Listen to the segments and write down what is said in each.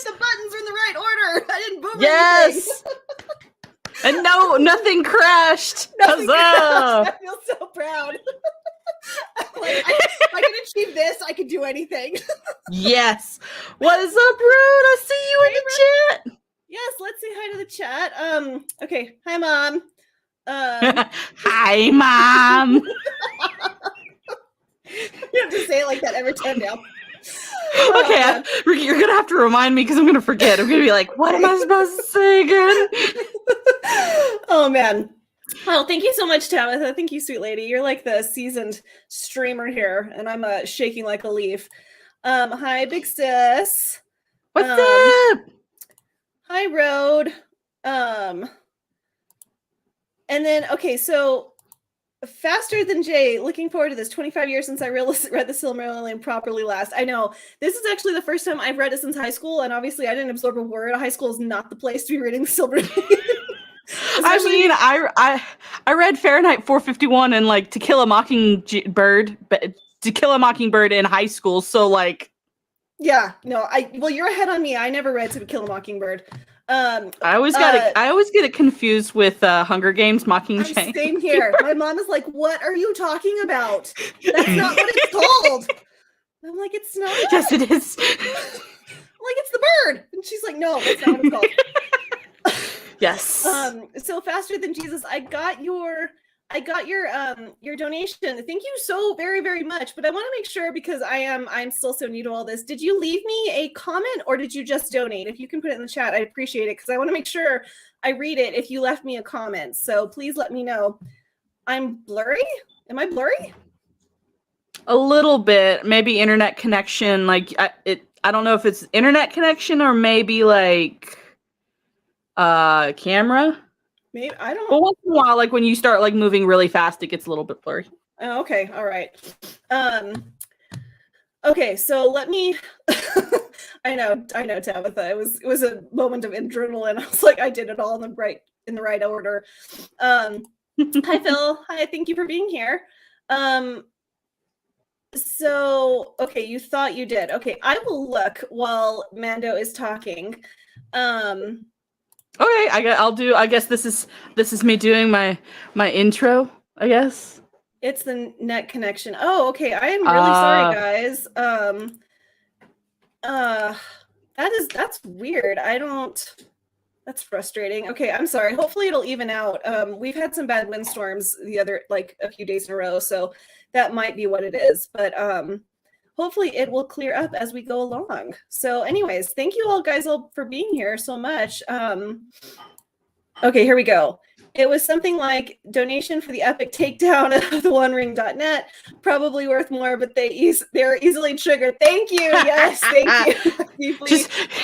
hit the buttons in the right order. I didn't boom Yes. And no, nothing crashed. Nothing Huzzah! crashed. I feel so proud. Like, if I can achieve this, I can do anything. Yes. What is up, Rude? I see you in the chat. Yes, let's say hi to the chat. Okay. Hi, Mom. Hi, Mom. You have to say it like that every time now. Okay, you're gonna have to remind me because I'm gonna forget. I'm gonna be like, what am I supposed to say again? Oh man. Well, thank you so much, Tabitha. Thank you, sweet lady. You're like the seasoned streamer here, and I'm shaking like a leaf. Hi, big sis. What's up? Hi, Road. And then okay, so Faster Than Jay, looking forward to this. 25 years since I read the Silmilarllion properly last. I know. This is actually the first time I've read it since high school, and obviously I didn't absorb a word. High school is not the place to be reading the Silmarillion. I mean, I read Fahrenheit 451 and like To Kill a Mockingbird in high school, so like yeah, no, well, you're ahead on me. I never read To Kill a Mockingbird. I always get it confused with Hunger Games Mockingjay. Same here. My mom is like, "What are you talking about? That's not what it's called." I'm like, "It's not." Yes, it is. I'm like, "It's the bird," and she's like, "No, that's not what it's called." Yes. So Faster Than Jesus, I got your donation. Thank you so very, very much. But I want to make sure, because I'm still so new to all this. Did you leave me a comment or did you just donate? If you can put it in the chat, I'd appreciate it, because I want to make sure I read it if you left me a comment. So please let me know. I'm blurry? Am I blurry? A little bit, maybe internet connection. Like I don't know if it's internet connection or maybe like camera. Maybe, I don't. But once in a while, like when you start like moving really fast, it gets a little bit blurry. Oh, okay, all right. Okay, so let me. I know, Tabitha. It was a moment of adrenaline. I was like, I did it all in the right order. Hi, Phil. Hi, thank you for being here. So okay, you thought you did. Okay, I will look while Mando is talking. Okay, I guess this is me doing my intro, I guess. It's the net connection. Oh, okay. I am really sorry, guys. That's weird. That's frustrating. Okay, I'm sorry. Hopefully it'll even out. We've had some bad windstorms a few days in a row, so that might be what it is. But hopefully it will clear up as we go along. So anyways, thank you all guys for being here so much. Okay, here we go. It was something like donation for the epic takedown of the OneRing.net. Probably worth more, but they're easily triggered. Thank you. Yes, thank you.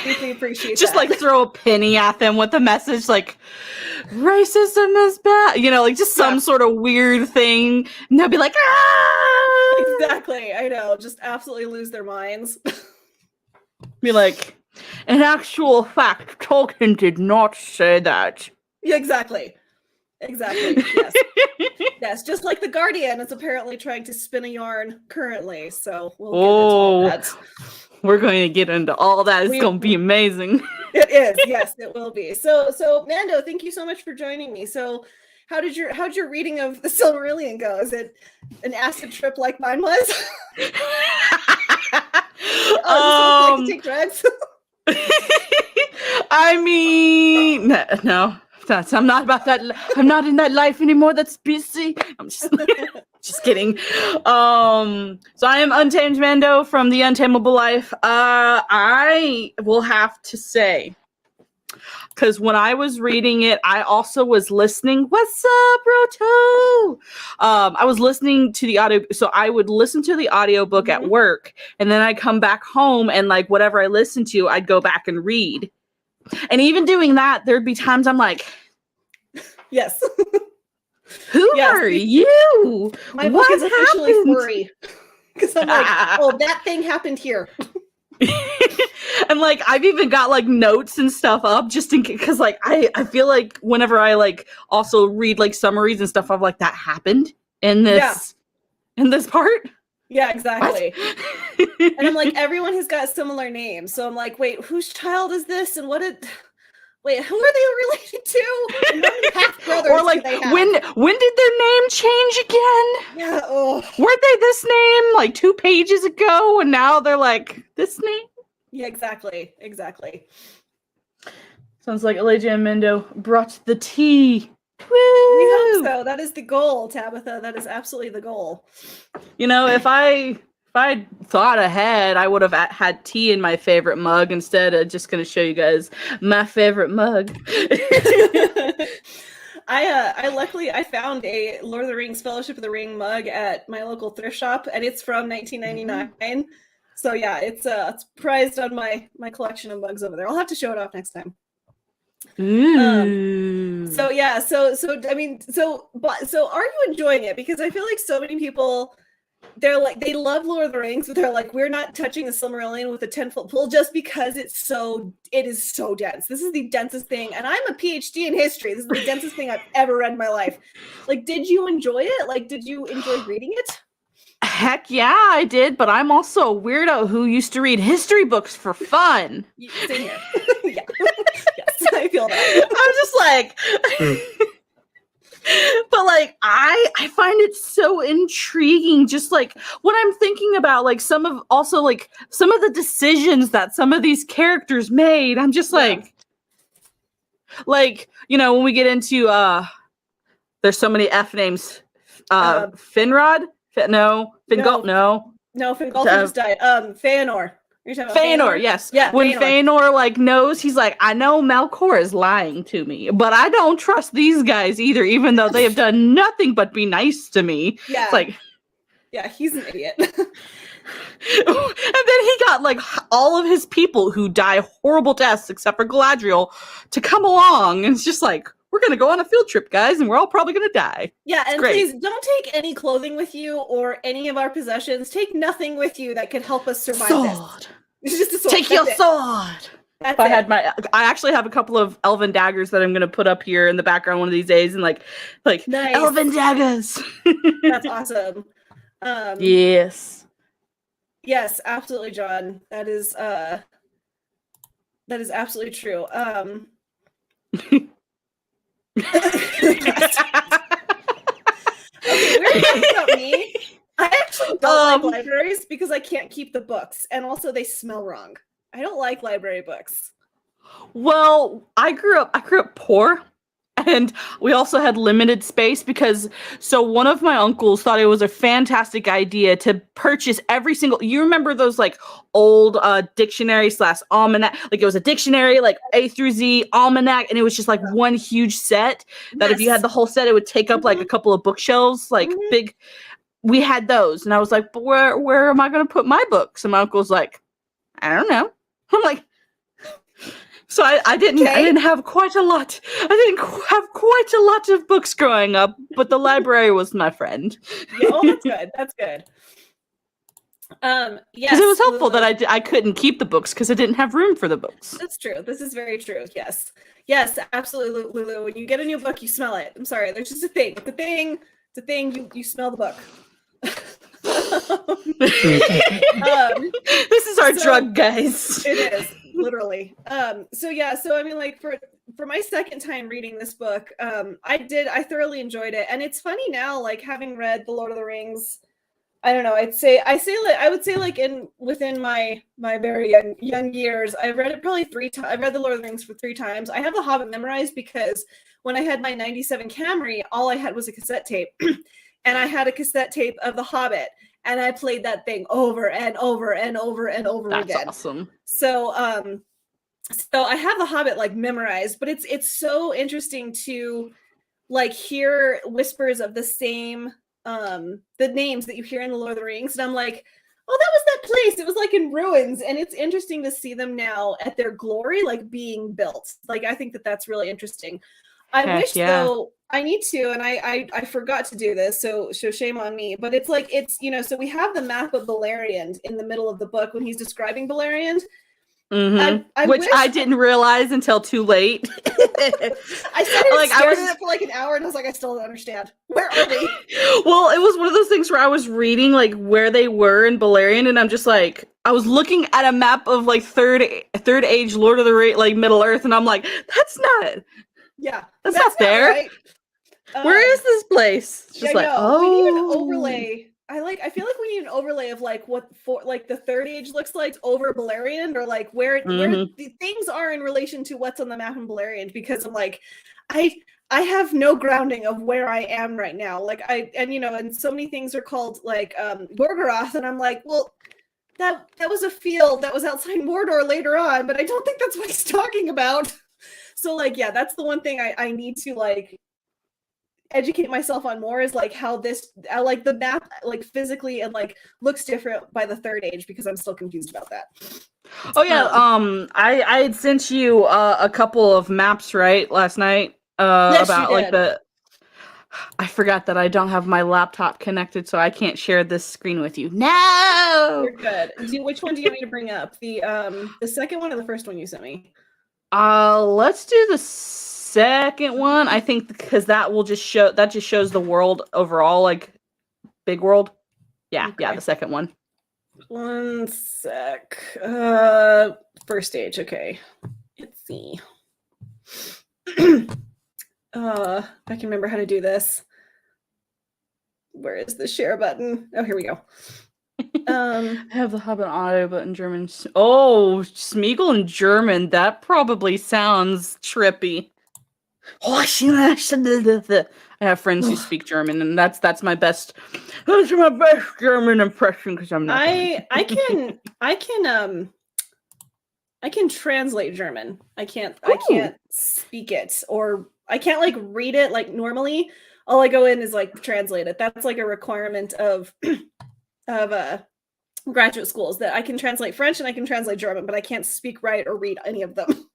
Deeply appreciate just that. Like throw a penny at them with a message like racism is bad. You know, like just some sort of weird thing. And they'll be like, ah! Exactly. I know. Just absolutely lose their minds. Be like, in actual fact, Tolkien did not say that. Yeah, exactly. Yes. Yes, just like The Guardian is apparently trying to spin a yarn currently, so we'll get into all that. We're going to get into all that. It's going to be amazing. It is. Yes, it will be. So Mando, thank you so much for joining me. So how'd your reading of the Silmarillion go? Is it an acid trip like mine was? Like to take drugs? I mean, no. I'm not about that. I'm not in that life anymore. That's busy. I'm just kidding. So I am Untamed Mando from the Untamable Life. I will have to say, because when I was reading it, I also was listening. What's up, Roto? I was listening to the audio. So I would listen to the audiobook at work, and then I'd come back home and like whatever I listened to, I'd go back and read. And even doing that, there'd be times I'm like, yes. Who are you? My book is officially furry. Because I'm like, oh, that thing happened here. And like I've even got like notes and stuff up just in case, because like I feel like whenever I like also read like summaries and stuff, I'm like, that happened in this part. Yeah, exactly. And I'm like, everyone has got similar names. So I'm like, wait, whose child is this? And wait, who are they related to? And how many half brothers Or like, do they have? when did their name change again? Yeah, oh. Weren't they this name like 2 pages ago, and now they're like this name? Yeah, exactly. Sounds like Elijah and Mendo brought the tea. Woo! We hope so. That is the goal, Tabitha. That is absolutely the goal. You know, if I thought ahead, I would have had tea in my favorite mug instead of just going to show you guys my favorite mug. I found a Lord of the Rings Fellowship of the Ring mug at my local thrift shop, and it's from 1999. So yeah, it's prized on my collection of mugs over there. I'll have to show it off next time. Ooh. So yeah, so I mean, so are you enjoying it? Because I feel like so many people, they're like, they love Lord of the Rings, but they're like, we're not touching the Silmarillion with a 10-foot pole just because it is so dense. This is the densest thing, and I'm a PhD in history. This is the densest thing I've ever read in my life. Like, did you enjoy it? Like, did you enjoy reading it? Heck yeah, I did, but I'm also a weirdo who used to read history books for fun. Same here. Yeah. Yes, I feel that. I'm just like, but like, I find it so intriguing. Just like when I'm thinking about like some of the decisions that some of these characters made, I'm just like, you know, when we get into there's so many F names. Finrod. No, Fingolf. No, Fingolf just died. Feanor. Feanor, yes. Yeah. When Feanor like knows, he's like, I know Melchor is lying to me, but I don't trust these guys either, even though they have done nothing but be nice to me. Yeah. It's like, yeah, he's an idiot. And then he got like all of his people who die horrible deaths, except for Galadriel, to come along, and it's just like, we're gonna go on a field trip, guys, and we're all probably gonna die. Yeah, and please don't take any clothing with you or any of our possessions. Take nothing with you that could help us survive sword. This. It's just a sword. Take your sword. That's I actually have a couple of elven daggers that I'm gonna put up here in the background one of these days, and like nice. Elven daggers. That's awesome. Yes. Yes, absolutely, John. That is absolutely true. Okay, we're talking about me. I actually don't like libraries because I can't keep the books, and also they smell wrong. I don't like library books. Well, I grew up poor, and we also had limited space because one of my uncles thought it was a fantastic idea to purchase every single, you remember those like old dictionary / almanac, like it was a dictionary like A through Z almanac, and it was just like one huge set that if you had the whole set, it would take up like a couple of bookshelves, like big. We had those, and I was like, but where am I going to put my books? And my uncle's like, I don't know. I'm like, so I didn't have quite a lot. I didn't have quite a lot of books growing up, but the library was my friend. Yeah, oh, that's good. That's good. Yes, because it was helpful that I couldn't keep the books because I didn't have room for the books. That's true. This is very true. Yes, absolutely, Lulu. When you get a new book, you smell it. I'm sorry. There's just a thing. It's a thing. You smell the book. This is our drug, guys. It is literally. So I mean, like for my second time reading this book, I thoroughly enjoyed it, and it's funny now, like having read The Lord of the Rings. I don't know. I would say like within my very young years, I've read it probably 3 times. I've read The Lord of the Rings for 3 times. I have The Hobbit memorized because when I had my '97 Camry, all I had was a cassette tape. And I had a cassette tape of The Hobbit, and I played that thing over and over and over and over again. That's awesome. So I have The Hobbit like memorized, but it's so interesting to like hear whispers of the same the names that you hear in The Lord of the Rings, and I'm like, oh, that was that place. It was like in ruins, and it's interesting to see them now at their glory, like being built. Like I think that's really interesting. I wish though. I need to, and I forgot to do this, so shame on me. But it's like, it's, you know, so we have the map of Beleriand in the middle of the book when he's describing Beleriand, I Which wish I didn't realize until too late. I sat here and stared at it for like an hour and I was like, I still don't understand. Where are we? Well, it was one of those things where I was reading like where they were in Beleriand, and I'm just like, I was looking at a map of like third age Lord of the Rings, like Middle Earth, and I'm like, that's not Not there. right. Where is this place? It's just like, oh, we need an overlay. I feel like we need an overlay of like what for like the third age looks like over Beleriand, or like where the things are in relation to what's on the map in Beleriand, because I'm like, I have no grounding of where I am right now. Like and so many things are called like Morgarath, and I'm like, well, that was a field that was outside Mordor later on, but I don't think that's what he's talking about. So like, yeah, that's the one thing I need to like educate myself on more, is like how this like the map like physically and like looks different by the third age, because I'm still confused about that. Oh yeah, I had sent you a couple of maps right last night Yes, about like I forgot that I don't have my laptop connected, so I can't share this screen with you. No, you're good. Which one do you want me to bring up? The second one or the first one you sent me? Let's do the second one. I think because that just shows the world overall, like big world. Yeah, okay. Yeah, the second one. One sec. First stage. Okay. Let's see. I can remember how to do this. Where is the share button? Oh, here we go. I have the Hobbit audio, but in German. Oh, Smeagol in German. That probably sounds trippy. I have friends who speak German, and that's my best. That's my best German impression, because I'm not. I can translate German. I can't speak it, or I can't like read it like normally. All I go in is like translate it. That's like a requirement of graduate schools, that I can translate French and I can translate German, but I can't speak, write, or read any of them.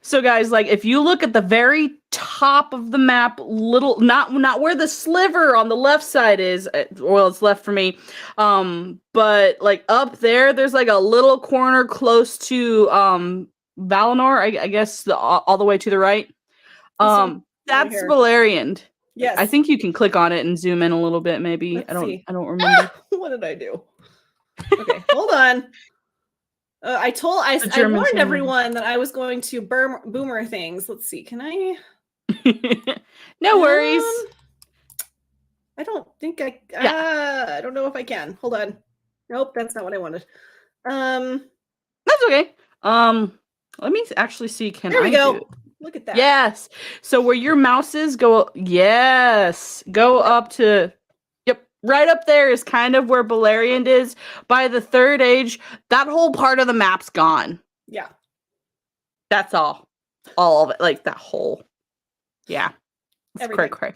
So guys, like if you look at the very top of the map, not where the sliver on the left side is, well, it's left for me, but like up there's like a little corner close to Valinor, I guess all the way to the right. That's Beleriand. Yes. I think you can click on it and zoom in a little bit, maybe. I don't remember. What did I do? Okay, hold on. I warned everyone that I was going to boomer things. Let's see. Can I? No worries. I don't think I don't know if I can. Hold on. Nope, that's not what I wanted. That's okay. Let me actually see. There we go. Look at that. Yes. So where your mouse is, go up to. Yep. Right up there is kind of where Beleriand is. By the third age, that whole part of the map's gone. Yeah. That's all. All of it. Like that whole. Yeah. It's cray.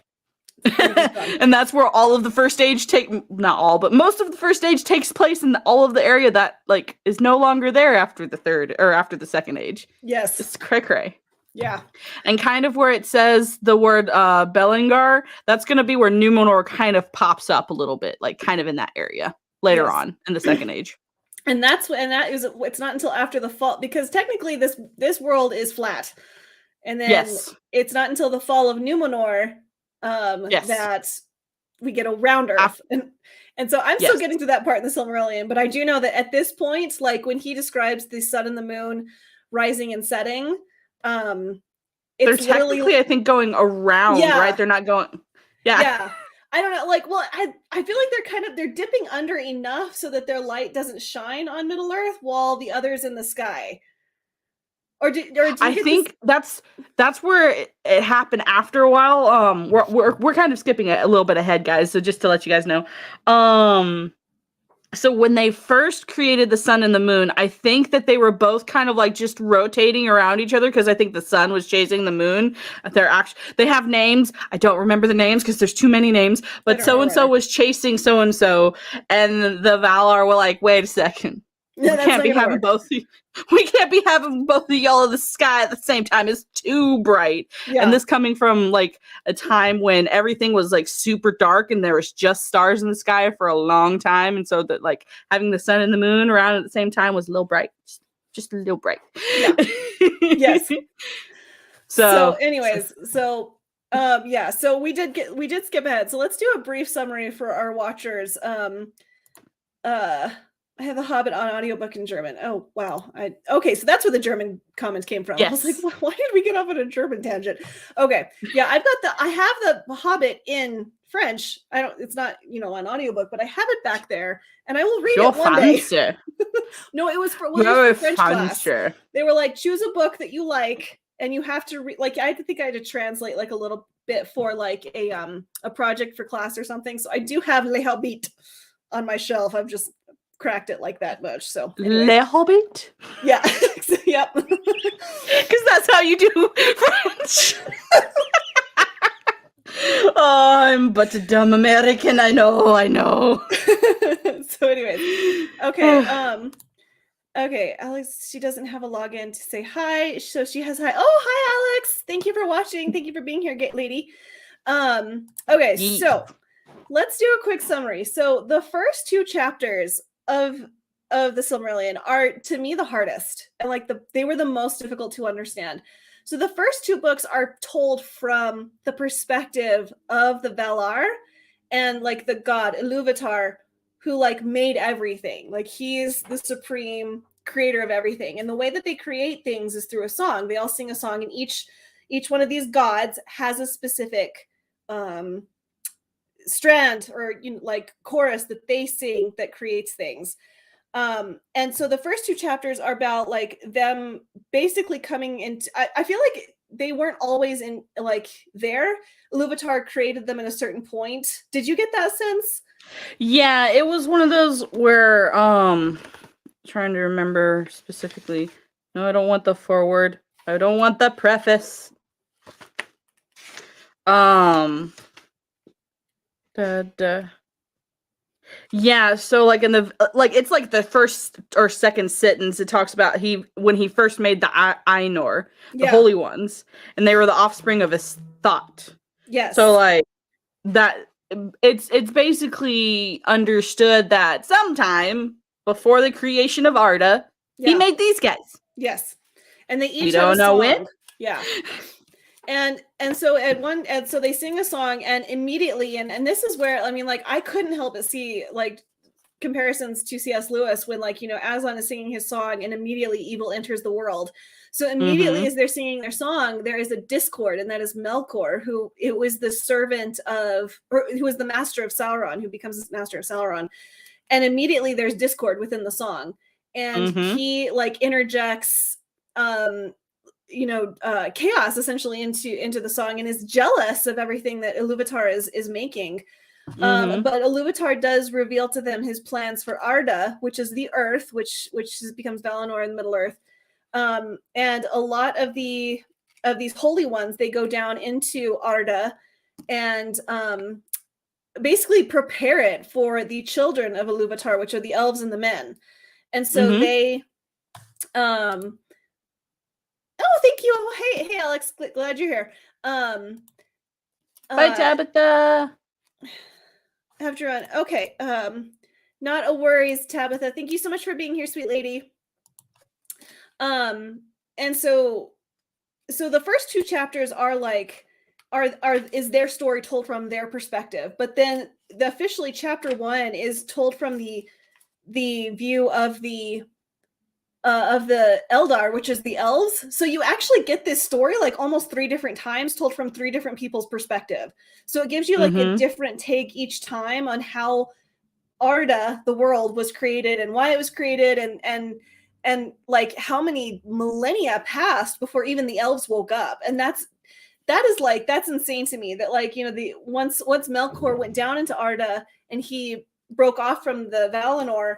And that's where all of the first stage not all, but most of the first stage takes place in all of the area that like is no longer there after the third or after the second age. Yes. It's cray. Yeah. And kind of where it says the word Belengar, that's going to be where Numenor kind of pops up a little bit, like kind of in that area later on in the second age. And it's not until after the fall, because technically this world is flat. And then it's not until the fall of Numenor that we get a round Earth. And so I'm still getting to that part in the Silmarillion, but I do know that at this point, like when he describes the sun and the moon rising and setting, they're technically, I think, going around, right? They're not going. Yeah. I don't know. Like, well, I feel like they're dipping under enough so that their light doesn't shine on Middle Earth while the other's in the sky. Or do I think that's where it happened after a while. We're kind of skipping a little bit ahead, guys. So just to let you guys know, so when they first created the sun and the moon, I think that they were both kind of like just rotating around each other, because I think the sun was chasing the moon. They have names. I don't remember the names because there's too many names, but so-and-so was chasing so-and-so, and the Valar were like, wait a second. Yeah, We that's can't not be gonna having work. both. We can't be having both of y'all in the sky at the same time. It's too bright. Yeah. And this coming from like a time when everything was like super dark and there was just stars in the sky for a long time, and so that like having the sun and the moon around at the same time was a little bright, just a little bright. Yeah. Yes. So, So anyways, yeah, so we did skip ahead. So let's do a brief summary for our watchers. I have The Hobbit on audiobook in German. Oh wow. Okay, so that's where the German comments came from. I was like, yes. why did we get off on a German tangent? Okay. Yeah, I have the Hobbit in French. It's not, on audiobook, but I have it back there and I will read You're it one day. fancy. No, it was for Very French class. fancy. They were like, choose a book that you like, and you have to read. Like, I think I had to translate like a little bit for like a project for class or something. So I do have Le Hobbit on my shelf. I've just cracked it like that much. So anyway. Le Hobbit. Yeah. Yep. Because that's how you do French. Oh, I'm but a dumb American. I know. So anyways, okay. Okay, Alex, she doesn't have a login to say hi. So she has hi. Oh, hi, Alex. Thank you for watching. Thank you for being here, lady. Okay, so let's do a quick summary. So the first 2 chapters of the Silmarillion are, to me, the hardest, and like they were the most difficult to understand. So the first 2 books are told from the perspective of the Valar and like the god Iluvatar, who like made everything. Like he's the supreme creator of everything. And the way that they create things is through a song. They all sing a song, and each one of these gods has a specific strand or like chorus that they sing that creates things. And so the first 2 chapters are about like them basically coming into, I feel like they weren't always in like there. Iluvatar created them at a certain point. Did you get that sense? Yeah, it was one of those where trying to remember specifically. No, I don't want the foreword. I don't want the preface. Yeah, so like in the like it's like the first or second sentence, it talks about when he first made the Ainur, the holy ones, and they were the offspring of his thought. Yes. So like that it's basically understood that sometime before the creation of Arda, he made these guys. Yes. And they each we don't know when. Yeah. And so so they sing a song, and immediately, and this is where, I mean, like, I couldn't help but see like comparisons to C.S. Lewis when, like, Aslan is singing his song and immediately evil enters the world. So immediately as they're singing their song, there is a discord, and that is Melchor, who it was the servant of, or who was the master of Sauron, who becomes the master of Sauron. And immediately there's discord within the song, and he like interjects chaos essentially into the song, and is jealous of everything that Iluvatar is making. But Iluvatar does reveal to them his plans for Arda, which is the Earth, which becomes Valinor and Middle Earth. And a lot of these holy ones, they go down into Arda and basically prepare it for the children of Iluvatar, which are the elves and the men. And so they oh, thank you. Oh, hey Alex, glad you're here. Bye, Tabitha. I have to run. Okay. Not a worries, Tabitha. Thank you so much for being here, sweet lady. And so the first 2 chapters are like is their story told from their perspective, but then officially chapter 1 is told from the view of the Eldar, which is the elves. So you actually get this story like almost 3 different times, told from 3 different people's perspective. So it gives you like a different take each time on how Arda, the world, was created and why it was created, and like how many millennia passed before even the elves woke up. And that's insane to me, that like, once Melkor went down into Arda and he broke off from the Valinor,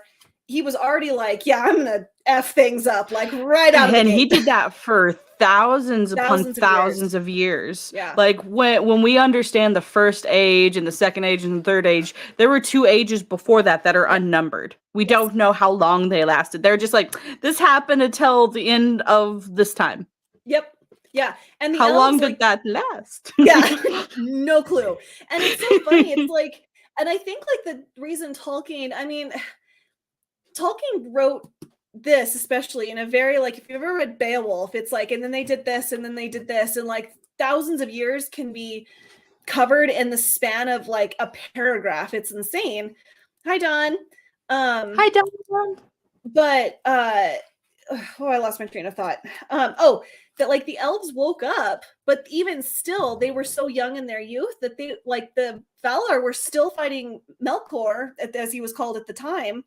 he was already like, yeah, I'm gonna F things up, like right out of the And gate. he did that for thousands upon Thousands of years. thousands of years. Yeah. Like when we understand the first age and the second age and the third age, there were 2 ages before that are unnumbered. We don't know how long they lasted. They're just like, this happened until the end of this time. Yep. Yeah. And the How elves, long did like, that last? yeah, no clue. And it's so funny. It's like, and I think like the reason Tolkien, I mean, Tolkien wrote this especially in a very, like, if you've ever read Beowulf, it's like, and then they did this, and then they did this, and like thousands of years can be covered in the span of like a paragraph. It's insane. Hi, Don. Hi, Don. But I lost my train of thought. That like the elves woke up, but even still, they were so young in their youth that they, like, the Valar were still fighting Melchor, as he was called at the time.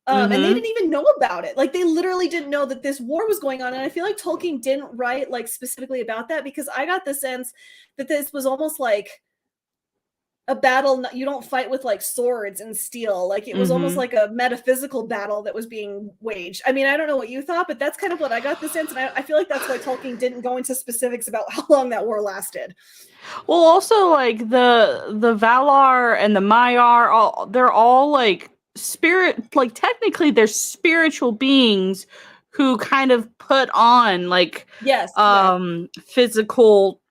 And they didn't even know about it. Like, they literally didn't know that this war was going on. And I feel like Tolkien didn't write like specifically about that, because I got the sense that this was almost like a battle. You don't fight with like swords and steel. Like, it was almost like a metaphysical battle that was being waged. I mean, I don't know what you thought, but that's kind of what I got the sense. And I feel like that's why Tolkien didn't go into specifics about how long that war lasted. Well, also like the Valar and the Maiar, they're all like spirit, like technically they're spiritual beings who kind of put on like physical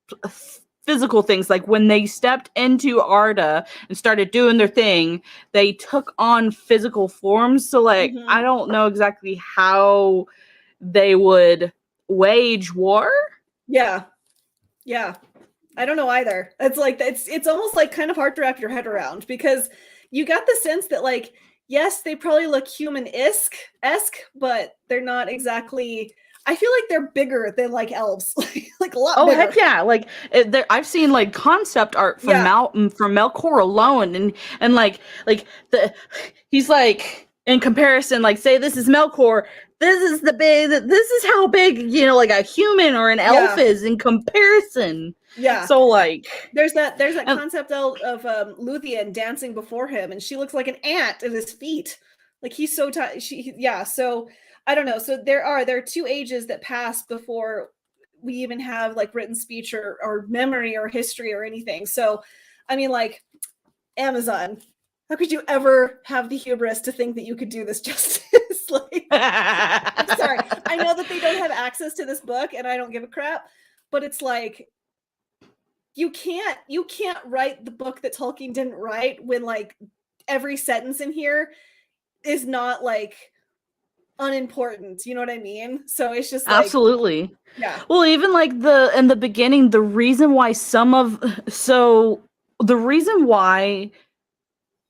things. Like when they stepped into Arda and started doing their thing, they took on physical forms. So like I don't know exactly how they would wage war. Yeah. I don't know either. It's like it's almost like kind of hard to wrap your head around, because you got the sense that, like, yes, they probably look human-esque, but they're not exactly. I feel like they're bigger than like elves, like a lot bigger. Heck yeah! Like I've seen like concept art from from Melchor alone, and like he's like, in comparison, like, say this is Melchor, this is how big, you know, like a human or an elf is in comparison. Yeah. So like there's that concept of Luthien dancing before him, and she looks like an ant at his feet. Like, he's so tight. So I don't know. So there are 2 ages that pass before we even have like written speech or memory or history or anything. So I mean, like, Amazon, how could you ever have the hubris to think that you could do this justice? Like, I'm sorry. I know that they don't have access to this book, and I don't give a crap, but it's like, you can't write the book that Tolkien didn't write when like every sentence in here is not like unimportant. You know what I mean? So it's just like, absolutely. Yeah. Well, even like in the beginning, the reason why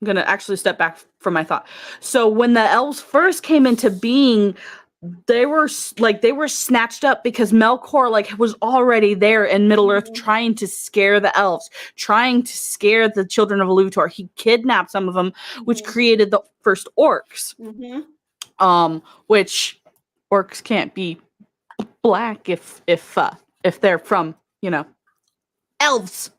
I'm gonna actually step back from my thought. So when the elves first came into being, they were snatched up because Melchor like was already there in Middle Earth, trying to scare the elves, trying to scare the children of Iluvatar. He kidnapped some of them, which created the first orcs. Which orcs can't be black if they're from, you know, elves.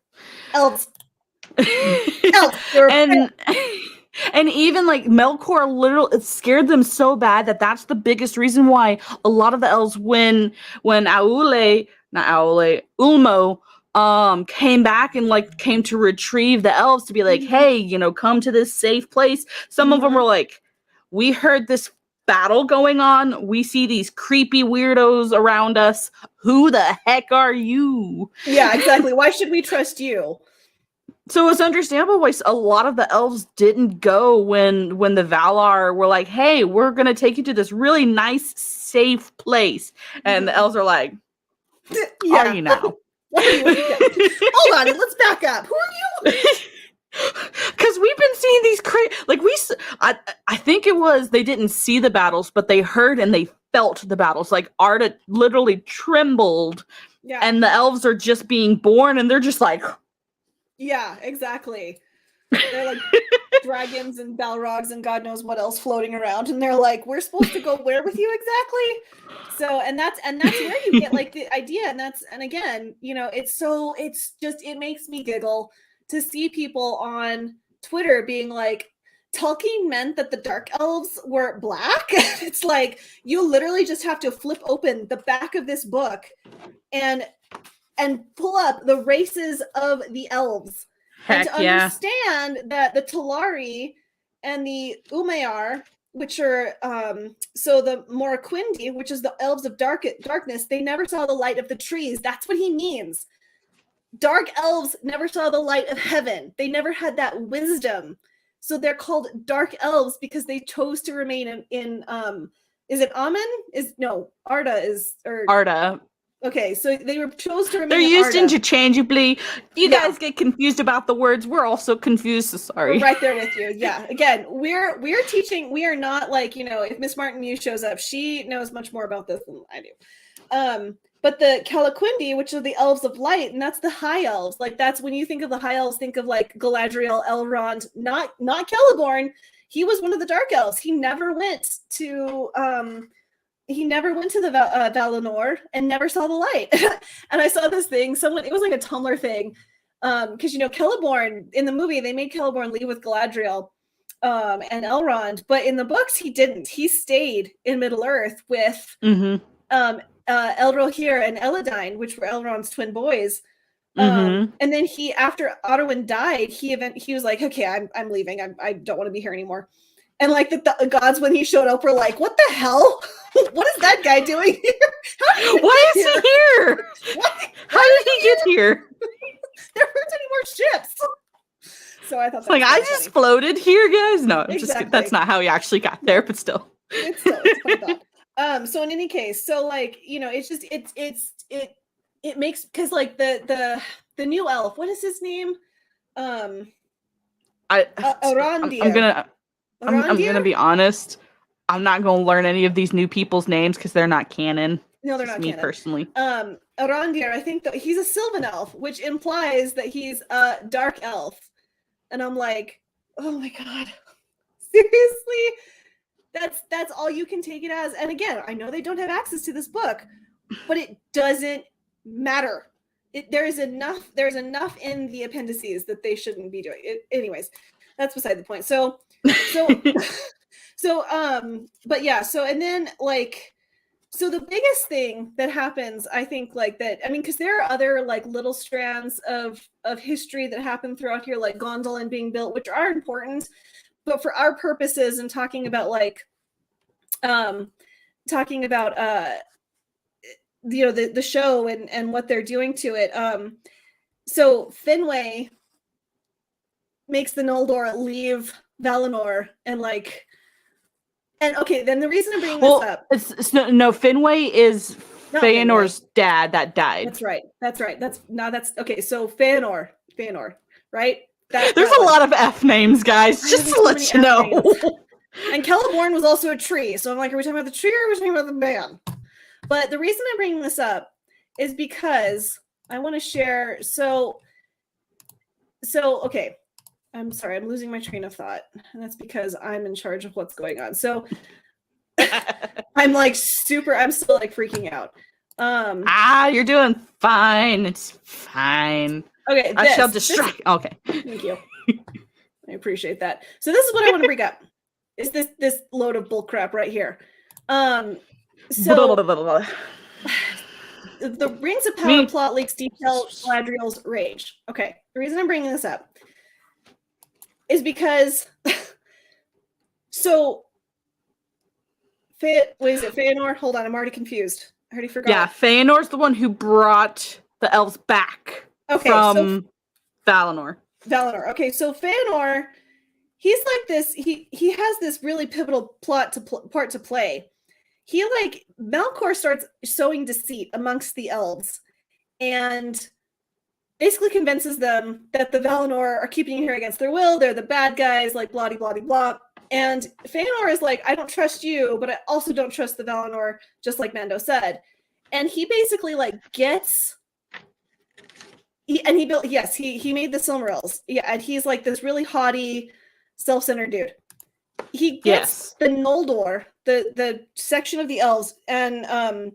And even like Melchor literally, it scared them so bad that's the biggest reason why a lot of the elves, when Ulmo came back and like came to retrieve the elves to be like, hey, you know, come to this safe place. Some of them were like, we heard this battle going on. We see these creepy weirdos around us. Who the heck are you? Yeah, exactly. Why should we trust you? So it's understandable why a lot of the elves didn't go when the Valar were like, hey, we're going to take you to this really nice, safe place. And the elves are like, are you now? What are you? Hold on, let's back up. Who are you? Because we've been seeing these I think it was they didn't see the battles, but they heard and they felt the battles. Like Arda literally trembled. Yeah. And the elves are just being born, and they're just like... Yeah, exactly. They're like dragons and Balrogs and God knows what else floating around, and they're like, we're supposed to go where with you exactly? So and that's where you get like the idea, and again, you know, it makes me giggle to see people on Twitter being like, Tolkien meant that the dark elves were black. It's like you literally just have to flip open the back of this book and pull up the races of the elves. And to understand that the Talari and the Umayar, which are so the Moraquindi, which is the elves of darkness, they never saw the light of the trees. That's what he means. Dark elves never saw the light of heaven. They never had that wisdom. So they're called dark elves because they chose to remain in is it Amen? Arda is or Arda. Okay, so they were chose to remain. They're used interchangeably. You guys get confused about the words. We're also confused. So sorry. We're right there with you. Yeah. Again, we're teaching. We are not like, if Miss Martin Muse shows up, she knows much more about this than I do. But the Calaquindi, which are the Elves of Light, and that's the High Elves. Like that's when you think of the High Elves, think of like Galadriel, Elrond, not Celeborn. He was one of the Dark Elves. He never went to the Valinor and never saw the light. And I saw this thing, it was like a Tumblr thing. Because Celeborn, in the movie, they made Celeborn leave with Galadriel and Elrond, but in the books, he didn't. He stayed in Middle-earth with Elrohir and Eladine, which were Elrond's twin boys. And then after Arwen died, he was like, okay, I'm leaving. I don't want to be here anymore. And like the gods, when he showed up, were like, what the hell? What is that guy doing here? Why is he here? How did he get here? There weren't any more ships. So I thought I just floated here, guys. No, I'm just kidding. That's not how he actually got there, but still. It's funny thought. So in any case, so like, it's just it makes, because like the new elf, what is his name? Arondir. I'm gonna be honest. I'm not gonna learn any of these new people's names because they're not canon. No, they're not me canon. Personally. Arondir, I think that he's a Sylvan elf, which implies that he's a dark elf. And I'm like, oh my god, seriously? That's all you can take it as. And again, I know they don't have access to this book, but it doesn't matter. There's enough in the appendices that they shouldn't be doing it. Anyways, that's beside the point. But yeah, and then like, so the biggest thing that happens, I think, like that, I mean, because there are other like little strands of history that happen throughout here, like Gondolin being built, which are important, but for our purposes and talking about the show and what they're doing to it. So Finwë makes the Noldor leave Valinor and okay, then the reason I'm bringing this up. Finwë is Feanor's dad that died. That's right. That's okay. So Feanor, right? There's a lot of F names, guys. Just to let you know. And Celeborn was also a tree. So I'm like, are we talking about the tree or are we talking about the man? But the reason I'm bringing this up is because I want to share. So okay. I'm sorry, I'm losing my train of thought. And that's because I'm in charge of what's going on. So I'm still freaking out. You're doing fine. It's fine. Okay. I shall distract. Okay. Thank you. I appreciate that. So this is what I want to bring up. Is this load of bull crap right here. The Rings of Power plot leaks detail Galadriel's rage. Okay. The reason I'm bringing this up is because is it Feanor? Hold on, I'm already confused. I already forgot. Yeah, Feanor's the one who brought the elves back from Valinor. Okay, so Feanor, he's like this. He has this really pivotal part to play. He Melchor starts sowing deceit amongst the elves, and basically convinces them that the Valinor are keeping you here against their will. They're the bad guys, like blah, blah, blah, blah. And Feanor is like, I don't trust you, but I also don't trust the Valinor, just like Mando said. And he basically he made the Silmarils. Yeah, and he's like this really haughty, self-centered dude. He gets the Noldor, the section of the elves, and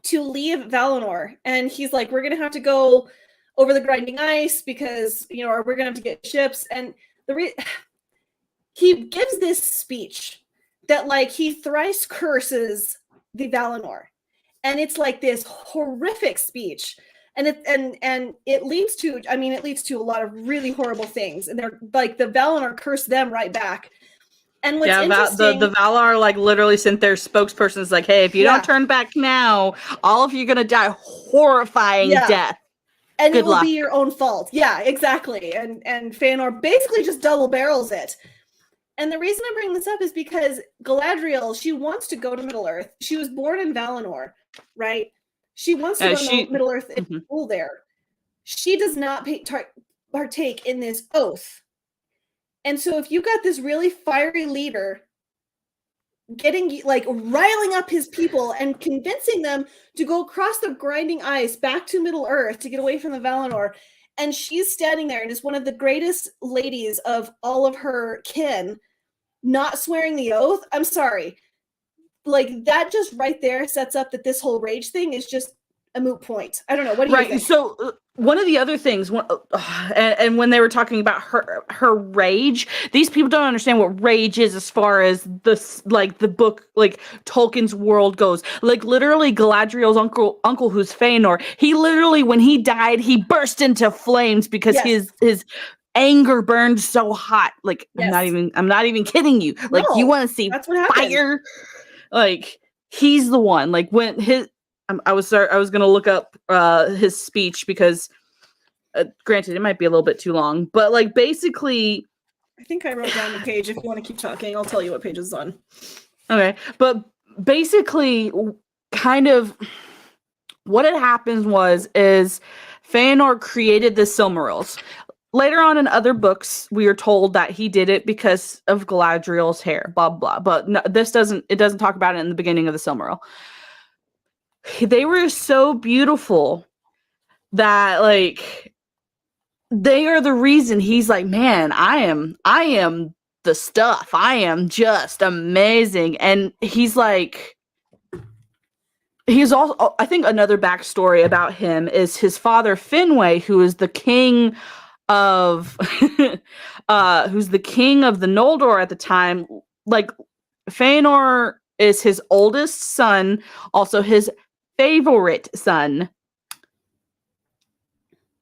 to leave Valinor. And he's like, we're going to have to go over the grinding ice because, or we're going to have to get ships. And he gives this speech that like he thrice curses the Valinor. And it's like this horrific speech. And it leads to, I mean, it leads to a lot of really horrible things. And they're like the Valinor curse them right back. And what's interesting, the Valar like literally sent their spokespersons like, hey, if you don't turn back now, all of you are gonna die horrifying death. And Good it will luck. be your own fault. Yeah, exactly. And Feanor basically just double barrels it. And the reason I bring this up is because Galadriel, she wants to go to Middle Earth. She was born in Valinor, right? She wants to go to Middle Earth and rule there. She does not partake in this oath. And so if you got this really fiery leader getting like riling up his people and convincing them to go across the grinding ice back to Middle Earth to get away from the Valinor, and she's standing there and is one of the greatest ladies of all of her kin, not swearing the oath, I'm sorry. Like, that just right there sets up that this whole rage thing is just a moot point. I don't know. What do you think? So one of the other things, and when they were talking about her rage, these people don't understand what rage is as far as the book, like Tolkien's world goes. Like literally Galadriel's uncle who's Feanor, he literally, when he died, he burst into flames because his anger burned so hot. Like I'm not even kidding you. Like you want to see fire? Like he's the one. Like when I was gonna look up his speech because, granted, it might be a little bit too long, but like basically, I think I wrote down the page. If you want to keep talking, I'll tell you what page is on. Okay, but basically, kind of what had happened is Feanor created the Silmarils. Later on in other books, we are told that he did it because of Galadriel's hair, blah blah. But no, it doesn't talk about it in the beginning of the Silmaril. They were so beautiful that like they are the reason he's like, man, I am the stuff. I am just amazing. And he's like, he's also, I think another backstory about him is his father Finwë, who is the king of who's the king of the Noldor at the time. Like Feanor is his oldest son, also his favorite son.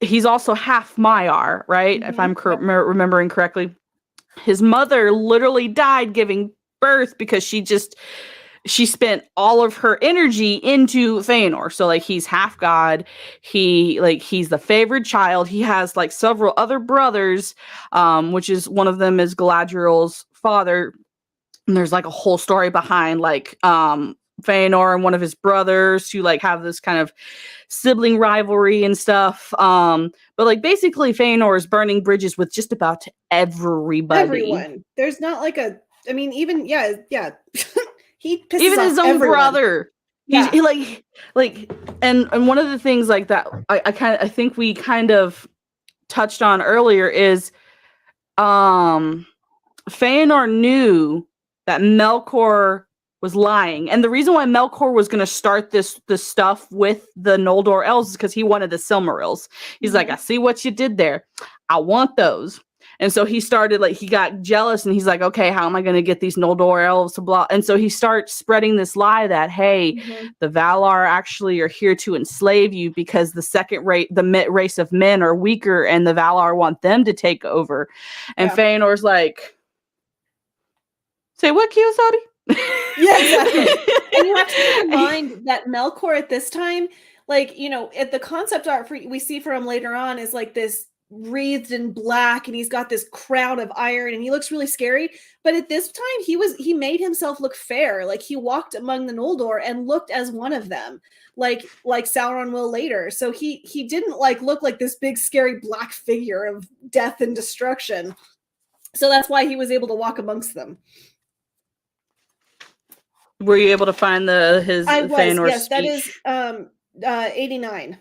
He's also half Maiar, right? If I'm remembering correctly. His mother literally died giving birth because she spent all of her energy into Feanor. So like he's half god. He's the favored child. He has like several other brothers, which is one of them is Galadriel's father. And there's like a whole story behind like Feanor and one of his brothers who like have this kind of sibling rivalry and stuff. But like basically Feanor is burning bridges with just about everybody. Everyone. There's not like even he pisses even off his own everyone. brother. Yeah. He like and one of the things like that I think we kind of touched on earlier is Feanor knew that Melchor was lying. And the reason why Melchor was going to start this stuff with the Noldor elves is because he wanted the Silmarils. He's like, I see what you did there. I want those. And so he started, like, he got jealous and he's like, okay, how am I going to get these Noldor elves to blah? And so he starts spreading this lie that, hey, the Valar actually are here to enslave you because the race of men are weaker and the Valar want them to take over. And Feanor's like, say what, Kiyosaki? Yeah, exactly. And you have to keep in mind that Melchor at this time, like, at the concept art we see for him later on is like this wreathed in black and he's got this crown of iron and he looks really scary. But at this time he made himself look fair. Like he walked among the Noldor and looked as one of them, like Sauron will later. So he didn't like look like this big scary black figure of death and destruction. So that's why he was able to walk amongst them. Were you able to find his Feanor yes, speech? That is 89.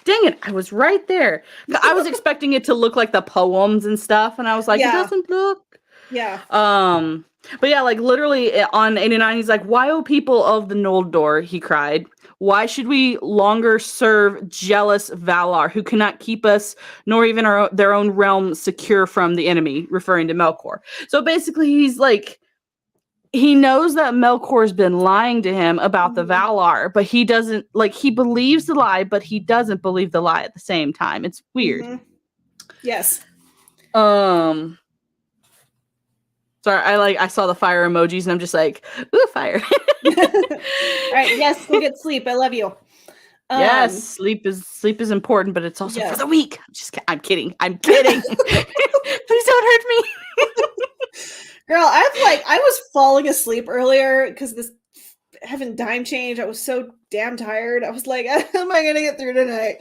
Dang it, I was right there. I was expecting it to look like the poems and stuff, and I was like, it doesn't look. Yeah. But yeah, like literally on 89, he's like, "Why, O people of the Noldor," he cried, "why should we longer serve jealous Valar who cannot keep us nor even their own realm secure from the enemy?" Referring to Melkor. So basically, he's like, he knows that Melkor's been lying to him about the Valar, but he doesn't, like, he believes the lie, but he doesn't believe the lie at the same time. It's weird. Yes. Sorry, I saw the fire emojis and I'm just like, ooh, fire. All right, yes, go get sleep. I love you. Yes, sleep is important, but it's also for the weak. I'm kidding. Please don't hurt me. Girl, I was falling asleep earlier because this having dime change. I was so damn tired. I was like, how am I gonna get through tonight?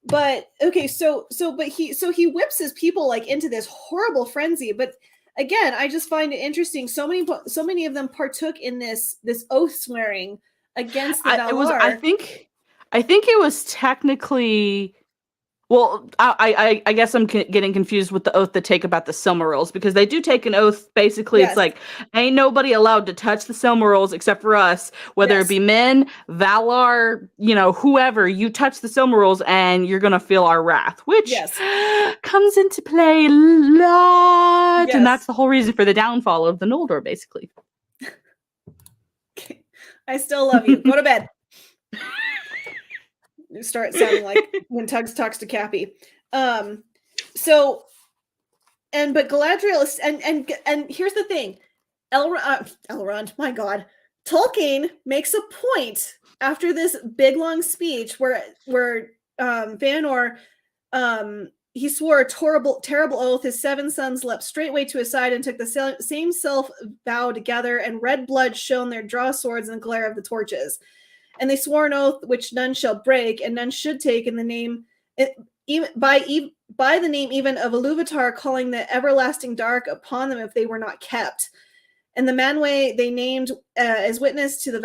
But okay, so he whips his people like into this horrible frenzy. But again, I just find it interesting. So many of them partook in this oath swearing against the Valar. I think it was technically. Well, I guess I'm getting confused with the oath they take about the Silmarils, because they do take an oath. Basically, It's like, ain't nobody allowed to touch the Silmarils except for us, whether it be men, Valar, whoever. You touch the Silmarils and you're going to feel our wrath, which comes into play a lot. And that's the whole reason for the downfall of the Noldor, basically. I still love you. Go to bed. You start sounding like when Tugs talks to Cappy. But Galadriel is, and here's the thing, Elrond, my God, Tolkien makes a point after this big long speech where Fëanor, he swore a terrible oath. His 7 sons leapt straightway to his side and took the same self vow together, and red blood shone their draw swords in the glare of the torches. And they swore an oath which none shall break, and none should take in the name, by the name even of Iluvatar, calling the everlasting dark upon them if they were not kept. And the Manwë they named as witness to the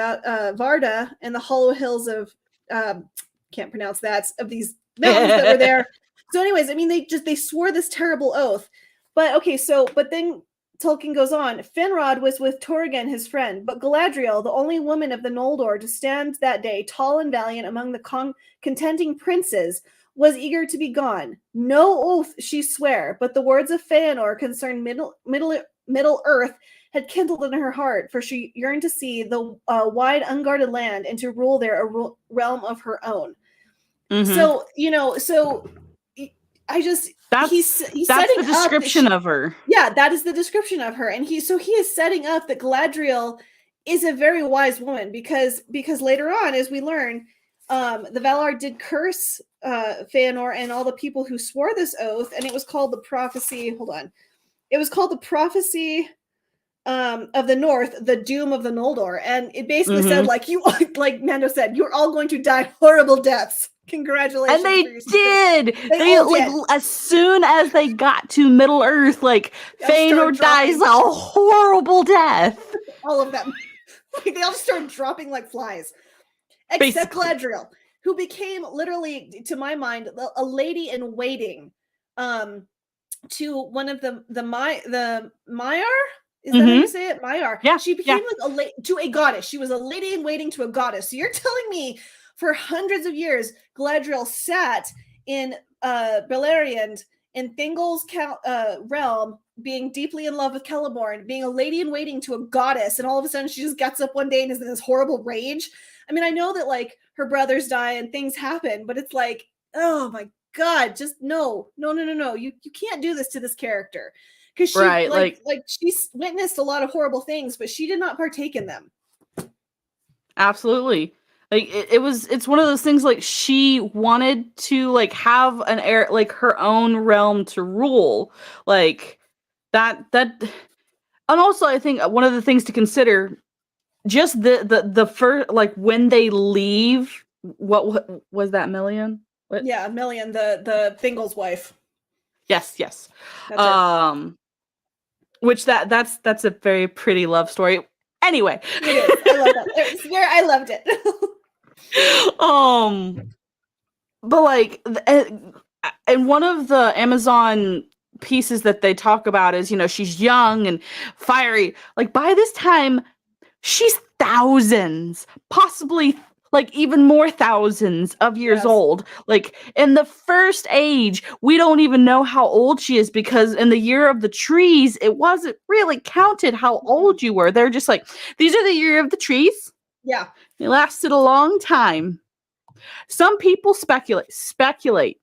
Varda and the hollow hills of can't pronounce that, of these mountains that were there. So, anyways, I mean, they swore this terrible oath. But then Tolkien goes on, Finrod was with Torrigan, his friend, but Galadriel, the only woman of the Noldor to stand that day, tall and valiant among the contending princes, was eager to be gone. No oath she sware, but the words of Fëanor concerned Middle Earth had kindled in her heart, for she yearned to see the wide, unguarded land and to rule there a realm of her own. So, he's setting the description of her. Yeah, that is the description of her. And he is setting up that Galadriel is a very wise woman because later on, as we learn, the Valar did curse Fëanor and all the people who swore this oath, and it was called the prophecy. Hold on. It was called the prophecy of the North, the doom of the Noldor. And it basically said, like Mando said, you're all going to die horrible deaths. Congratulations. And they did. They as soon as they got to Middle Earth, Fëanor dies a horrible death. All of them. They all started dropping like flies. Except Galadriel, who became literally, to my mind, a lady in waiting to one of the Maiar? Is that how you say it? Maiar. Yeah. She became to a goddess. She was a lady in waiting to a goddess. So you're telling me for hundreds of years, Galadriel sat in Beleriand in Thingol's realm, being deeply in love with Celeborn, being a lady in waiting to a goddess, and all of a sudden she just gets up one day and is in this horrible rage. I mean, I know that her brothers die and things happen, but it's like, oh my God, just no. You can't do this to this character. Because she she's witnessed a lot of horrible things, but she did not partake in them. Absolutely. It's one of those things, she wanted to have an heir, her own realm to rule, that. And also I think one of the things to consider, just the first, when they leave, what was that, Melian? What? Yeah, Melian, the Thingol's wife. Yes. Which that's a very pretty love story. Anyway. It is. I love that. I swear I loved it. But and one of the Amazon pieces that they talk about is, she's young and fiery. Like by this time, she's thousands, possibly like even more thousands of years old. Like in the first age, we don't even know how old she is because in the year of the trees, it wasn't really counted how old you were. They're just like, these are the year of the trees. Yeah. It lasted a long time. Some people speculate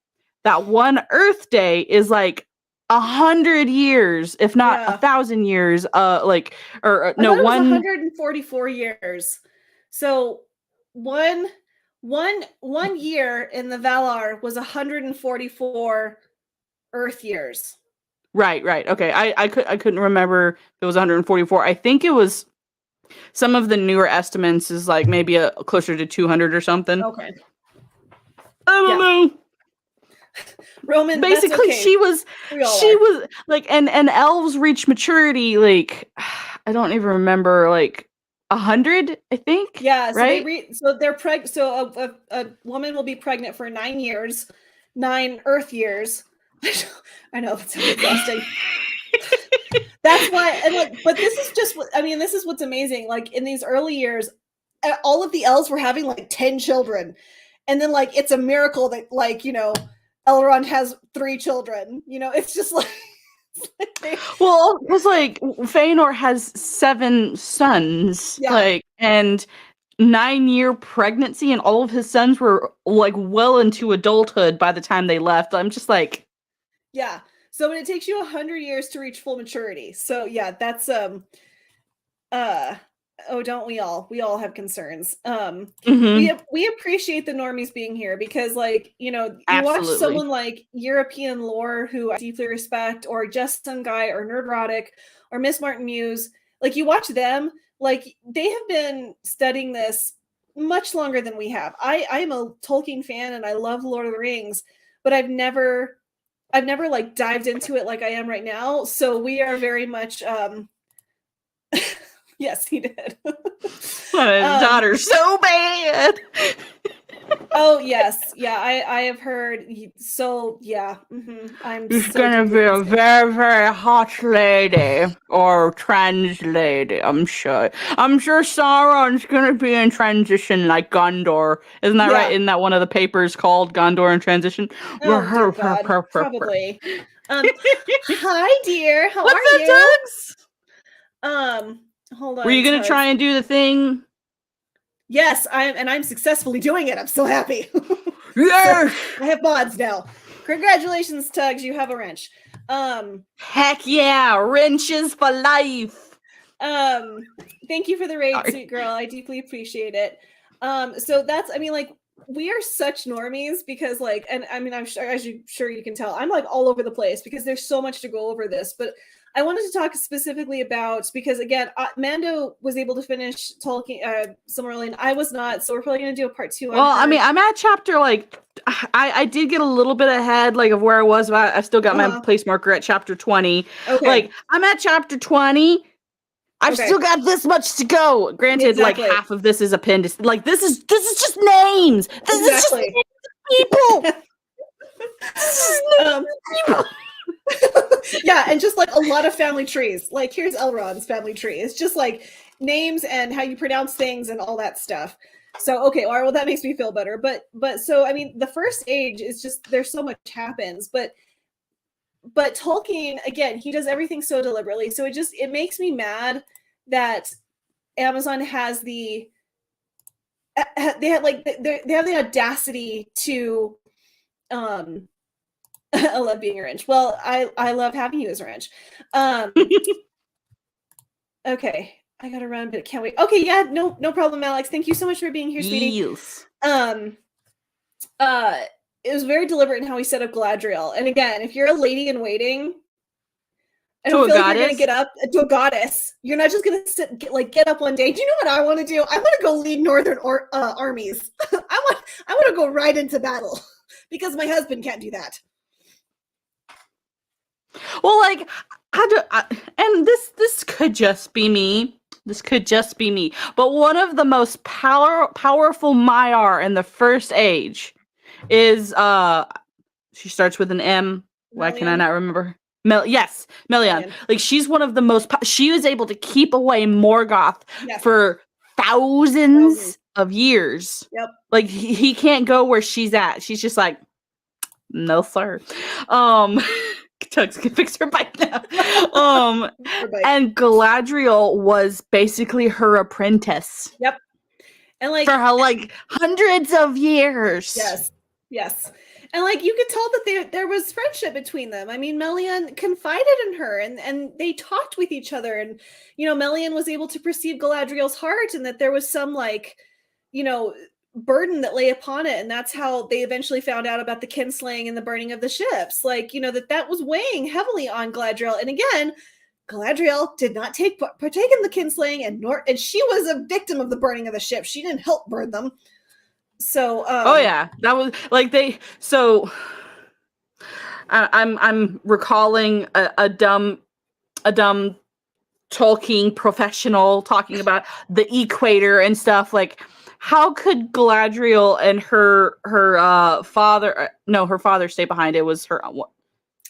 that one Earth Day is like 100 years, if not 1,000 years. I thought it was 144 years. So one year in the Valar was 144 Earth years. Right. Okay. I couldn't remember if it was 144. I think it was some of the newer estimates is like maybe closer to 200 or something. Okay. I don't know. Roman, basically she was like, and elves reach maturity like I don't even remember, like 100, I think. Yeah, so right. They're pregnant. So a woman will be pregnant for 9 years, 9 Earth years. I know it's exhausting. That's why, and like, but this is just, this is what's amazing. Like in these early years, all of the elves were having like 10 children, and then like it's a miracle that like Elrond has 3 children. It's just like. Well, because like Feanor has 7 sons, like, and 9-year pregnancy, and all of his sons were like well into adulthood by the time they left. I'm just like, yeah. So it takes you 100 years to reach full maturity. So yeah, that's oh, don't we all? We all have concerns. We appreciate the normies being here because, like, you watch someone like European Lore, who I deeply respect, or Just Some Guy, or Nerdrotic, or Miss Martin Muse. Like, you watch them, like, they have been studying this much longer than we have. I am a Tolkien fan and I love Lord of the Rings, but I've never like dived into it like I am right now. So we are very much yes, he did. His daughter's so bad. Oh yes, yeah, I have heard. So yeah, I'm. She's gonna be a very, very hot lady or trans lady. I'm sure Sauron's gonna be in transition like Gondor. Isn't that right? Isn't that one of the papers called Gondor in Transition? Oh, dear God, probably. Hi, dear. How are you? Dogs? Hold on. Were you gonna try and do the thing? Yes, I'm successfully doing it. I'm so happy. Yes! So, I have mods now. Congratulations, Tugs. You have a wrench. Heck yeah, wrenches for life. Thank you for the raid, sweet girl. I deeply appreciate it. So that's, like, we are such normies because, like, and I'm sure, as you can tell, I'm like all over the place because there's so much to go over this, but I wanted to talk specifically about, because again, Mando was able to finish Tolkien, Silmilarllion. I was not, so we're probably going to do a part 2. Well, I'm at chapter, like, I did get a little bit ahead, like, of where I was, but I still got my place marker at chapter 20. Okay. Like, I'm at chapter 20. I've still got this much to go. Granted, like, half of this is appendix. Like, this is just names. This is just names of people. Yeah, and just like a lot of family trees. Like, here's Elrond's family tree. It's just like names and how you pronounce things and all that stuff. So okay, all right, well, that makes me feel better. But so the first age is just, there's so much happens, but Tolkien, again, he does everything so deliberately. So it makes me mad that Amazon has they have the audacity to I love being a wrench. Well, I love having you as a wrench. Okay, I gotta run, but can't wait. Okay, yeah, no problem, Alex. Thank you so much for being here, sweetie. Yes. It was very deliberate in how he set up Galadriel. And again, if you're a lady in waiting, I don't feel like you're gonna get up to a goddess. You're not just gonna get up one day. Do you know what I want to do? I want to go lead northern armies. I want to go right into battle because my husband can't do that. Well, like, and this could just be me. This could just be me. But one of the most powerful Maiar in the First Age is she starts with an M. Why can I not remember? Yes, Melian. Melian. Like she's one of the most. She was able to keep away Morgoth Yes. for thousands of years. Yep. Like he can't go where she's at. She's just like, no, sir. Tugs can fix her bike now. Her bike. And Galadriel was basically her apprentice. Yep. And like for her, like hundreds of years. Yes. And like you could tell that there was friendship between them. I mean, Melian confided in her and they talked with each other. And, you know, Melian was able to perceive Galadriel's heart and that there was some like, you know, burden that lay upon it. And that's how they eventually found out about the kinslaying and the burning of the ships. Like, you know, that was weighing heavily on Galadriel. And again, Galadriel did not partake in the kinslaying and she was a victim of the burning of the ship. She didn't help burn them. So oh yeah, that was like I'm recalling a dumb Tolkien professional talking about the equator and stuff. Like, how could Galadriel and her father? No, her father stayed behind. It was her uncle.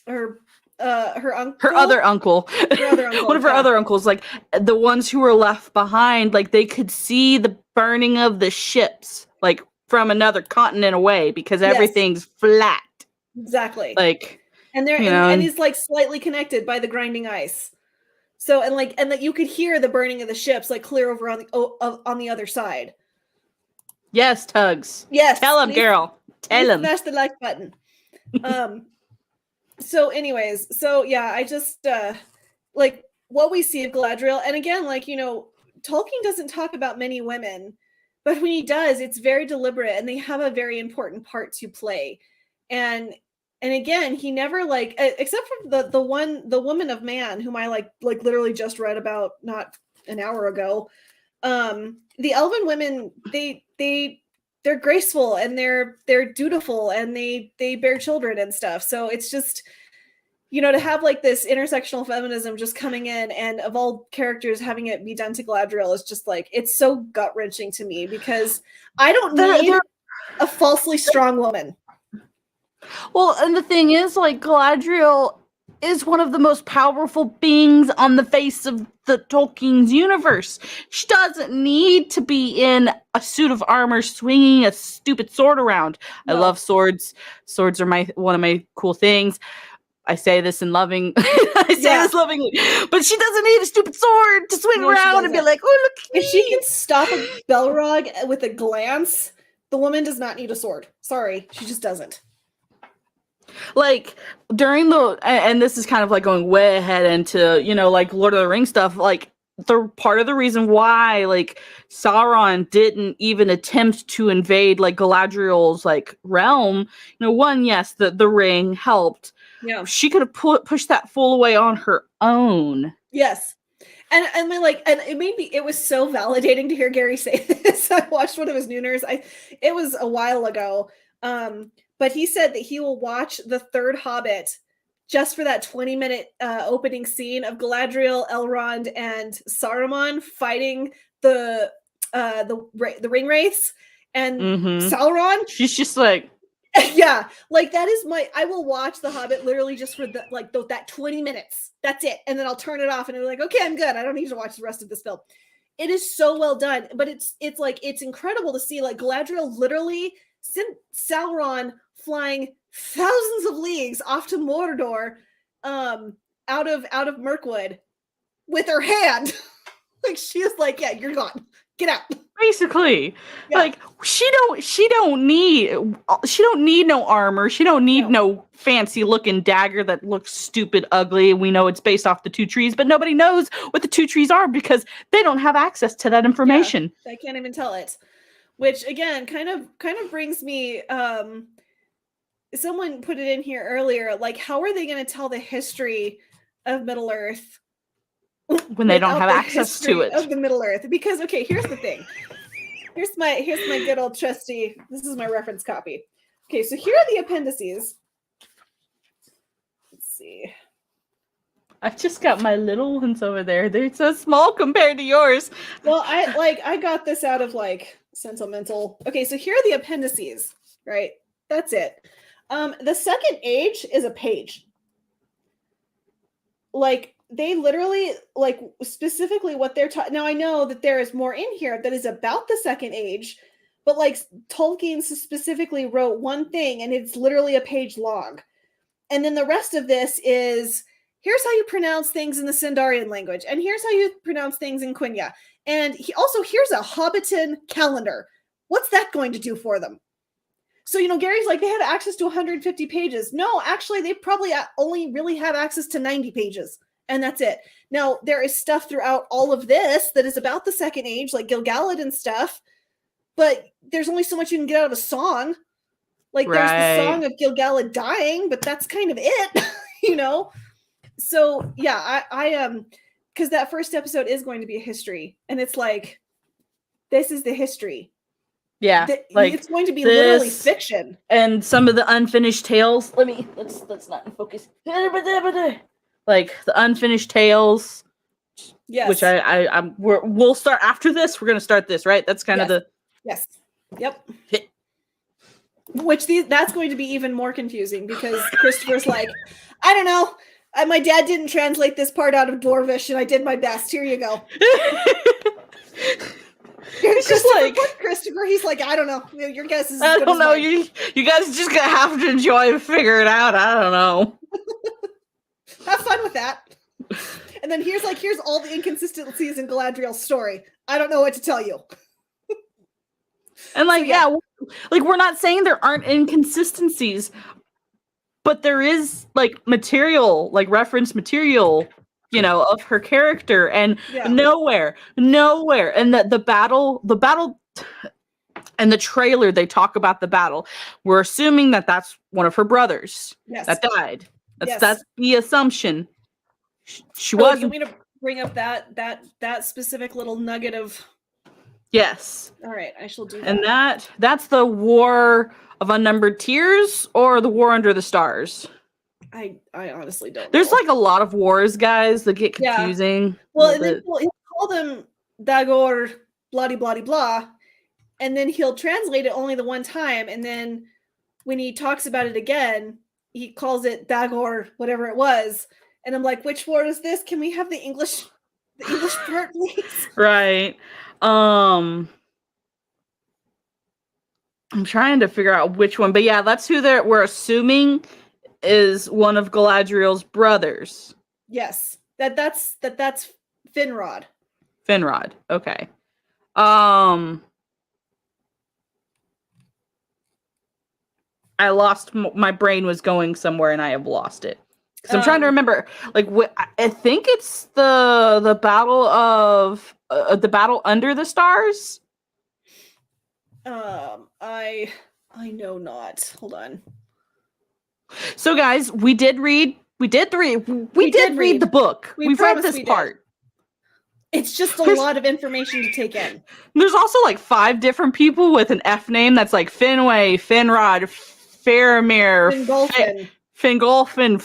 Her other uncle. One of her other uncles, like the ones who were left behind, like they could see the burning of the ships, like from another continent away, because everything's flat. Exactly. Like, and there, and he's like slightly connected by the grinding ice. So and that you could hear the burning of the ships like clear over on the other side. Yes, Tugs. Yes. Tell him, girl. Tell him. Smash the like button. So anyways, so yeah, I just like what we see of Galadriel, and again, like, you know, Tolkien doesn't talk about many women, but when he does, it's very deliberate and they have a very important part to play. And again, he never like except for the woman of man whom I like literally just read about not an hour ago. The elven women, they're graceful and they're dutiful and they bear children and stuff. So it's just, you know, to have like this intersectional feminism just coming in and of all characters having it be done to Galadriel is just like, it's so gut-wrenching to me because I don't need a falsely strong woman. Well, and the thing is, like, Galadriel is one of the most powerful beings on the face of the Tolkien's universe. She doesn't need to be in a suit of armor swinging a stupid sword around. No. I love swords. Swords are one of my cool things. I say this in loving. This lovingly, but she doesn't need a stupid sword to swing around and be like, "Oh, look at me." If she can stop a Balrog with a glance, the woman does not need a sword. Sorry, she just doesn't. Like during and this is kind of like going way ahead into, you know, like Lord of the Rings stuff. Like the part of the reason why like Sauron didn't even attempt to invade like Galadriel's like realm, you know, one, yes, the ring helped. Yeah, she could have pushed that fool away on her own. Yes. And it was so validating to hear Gary say this. I watched one of his Nooners. It was a while ago. But he said that he will watch the third Hobbit just for that 20-minute opening scene of Galadriel, Elrond, and Saruman fighting the ring wraiths and Sauron. She's just like, yeah, like that is I will watch the Hobbit literally just for that 20 minutes. That's it. And then I'll turn it off and I'm like, okay, I'm good. I don't need to watch the rest of this film. It is so well done, but it's like, it's incredible to see like Galadriel literally sent Sauron flying thousands of leagues off to Mordor, out of Mirkwood with her hand. Like she is like, yeah, you're gone. Get out. Basically, yeah. Like she don't need no armor. She don't need no fancy looking dagger that looks stupid, ugly. We know it's based off the two trees, but nobody knows what the two trees are because they don't have access to that information. Yeah, they can't even tell it. Which again, kind of brings me. Someone put it in here earlier. Like, how are they going to tell the history of Middle Earth when they don't have access to it? Of the Middle Earth, because okay, here's the thing. Here's my good old trusty. This is my reference copy. Okay, so here are the appendices. Let's see. I've just got my little ones over there. They're so small compared to yours. Well, I got this out of like sentimental. Okay, so here are the appendices, right? That's it. The second age is a page. like they literally like specifically what they're talking. Now I know that there is more in here that is about the Second Age, but like Tolkien specifically wrote one thing and it's literally a page long. And then the rest of this is here's how you pronounce things in the Sindarian language, and here's how you pronounce things in Quenya. And here's a Hobbiton calendar. What's that going to do for them? So, Gary's like, they had access to 150 pages. No, actually, they probably only really have access to 90 pages. And that's it. Now, there is stuff throughout all of this that is about the Second Age, like Gil-galad and stuff. But there's only so much you can get out of a song. Like, there's the song of Gil-galad dying, but that's kind of it, So, yeah, I because that first episode is going to be a history. And it's like, this is the history. Yeah, like it's going to be literally fiction. And some of the unfinished tales. Let's not focus. Like the unfinished tales. Yes. Which we'll start after this. We're gonna start this, right? That's kind of the. Yes. Yep. That's going to be even more confusing because Christopher's like, I don't know. My dad didn't translate this part out of Dwarvish, and I did my best. Here you go. It's just like Christopher. He's like, I don't know. Your guess is. I don't know. You guys just gonna have to enjoy and figure it out. I don't know. Have fun with that. And then here's all the inconsistencies in Galadriel's story. I don't know what to tell you. And we're not saying there aren't inconsistencies, but there is material, reference material. Of her character, and nowhere, and the battle, and the trailer they talk about the battle. We're assuming that that's one of her brothers that died. That's the assumption. She was. You mean to bring up that specific little nugget of? Yes. All right, I shall do that. And that's the War of Unnumbered Tears, or the War Under the Stars. I honestly don't know. There's a lot of wars, guys, that get confusing. Yeah. Well, and then he'll call them Dagor, blah, blah, blah, and then he'll translate it only the one time, and then when he talks about it again, he calls it Dagor, whatever it was, and I'm like, which war is this? Can we have the English part, please? Right. I'm trying to figure out which one, but yeah, that's who we're assuming is one of Galadriel's brothers. Yes. That's Finrod. Finrod. Okay. I lost my brain was going somewhere and I have lost it. Cuz I'm trying to remember I think it's the battle of the battle under the stars. I know not. Hold on. So guys, we did read the book. We've read this part. It's just a lot of information to take in. There's also 5 different people with an F name that's Finway, Finrod, Faramir, Fingolfin,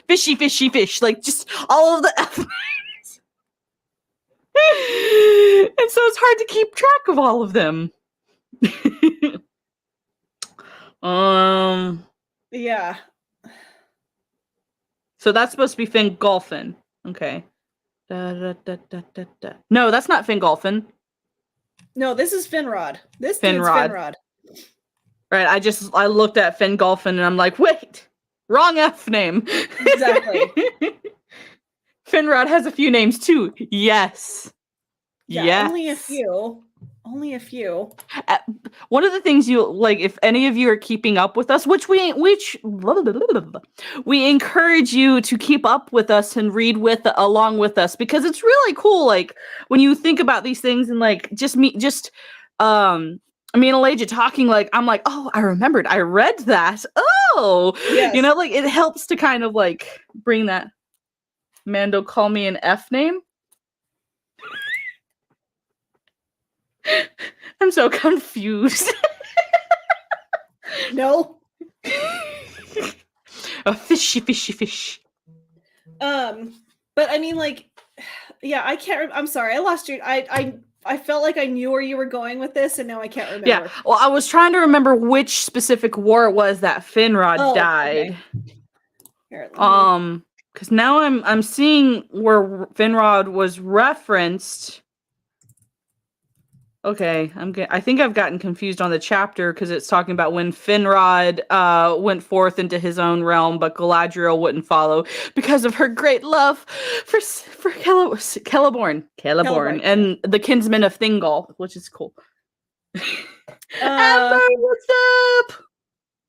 Fishy, just all of the F names. And so it's hard to keep track of all of them. Yeah. So that's supposed to be Fingolfin. Okay. No, that's not Fingolfin. No, this is Finrod. This dude's Finrod. Right, I looked at Fingolfin and I'm like, wait, wrong F name. Exactly. Finrod has a few names too. Yes. Yeah, yes. Only a few. One of the things if any of you are keeping up with us, which we encourage you to keep up with us and read along with us, because it's really cool. When you think about these things and me and Elijah talking, I'm like, oh, I remembered. I read that. Oh, yes. It helps to kind of bring that. Mando, call me an F name. I'm so confused. No. A fish. But I mean, yeah, I can't. I'm sorry, I lost you. I felt like I knew where you were going with this, and now I can't remember. Yeah, well, I was trying to remember which specific war it was that Finrod died. Okay. Here, Because now I'm seeing where Finrod was referenced. Okay, I think I've gotten confused on the chapter because it's talking about when Finrod went forth into his own realm, but Galadriel wouldn't follow because of her great love for Celeborn, Celeborn. and the kinsmen of Thingol, which is cool. Amber, what's up?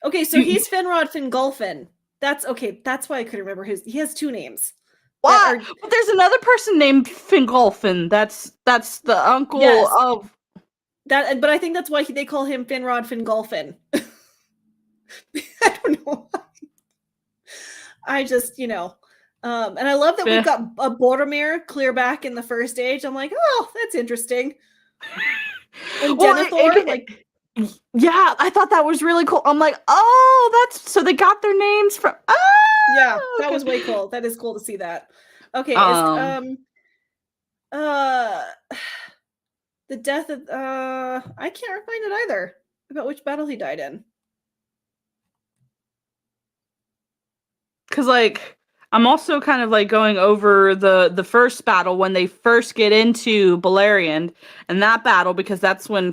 Okay, so he's Finrod Fingolfin. That's okay. That's why I couldn't remember his. He has two names. What? But there's another person named Fingolfin. That's the uncle of that. But I think that's why they call him Finrod Fingolfin. I don't know why. I just, and I love that we've got a Boromir clear back in the first age. I'm like, oh, that's interesting. And Denethor, yeah, I thought that was really cool. I'm like, oh, that's so they got their names from. Yeah, that was way cool. That is cool to see that. Okay, the death of I can't find it either about which battle he died in. Because I'm also kind of going over the first battle when they first get into Beleriand, and that battle because that's when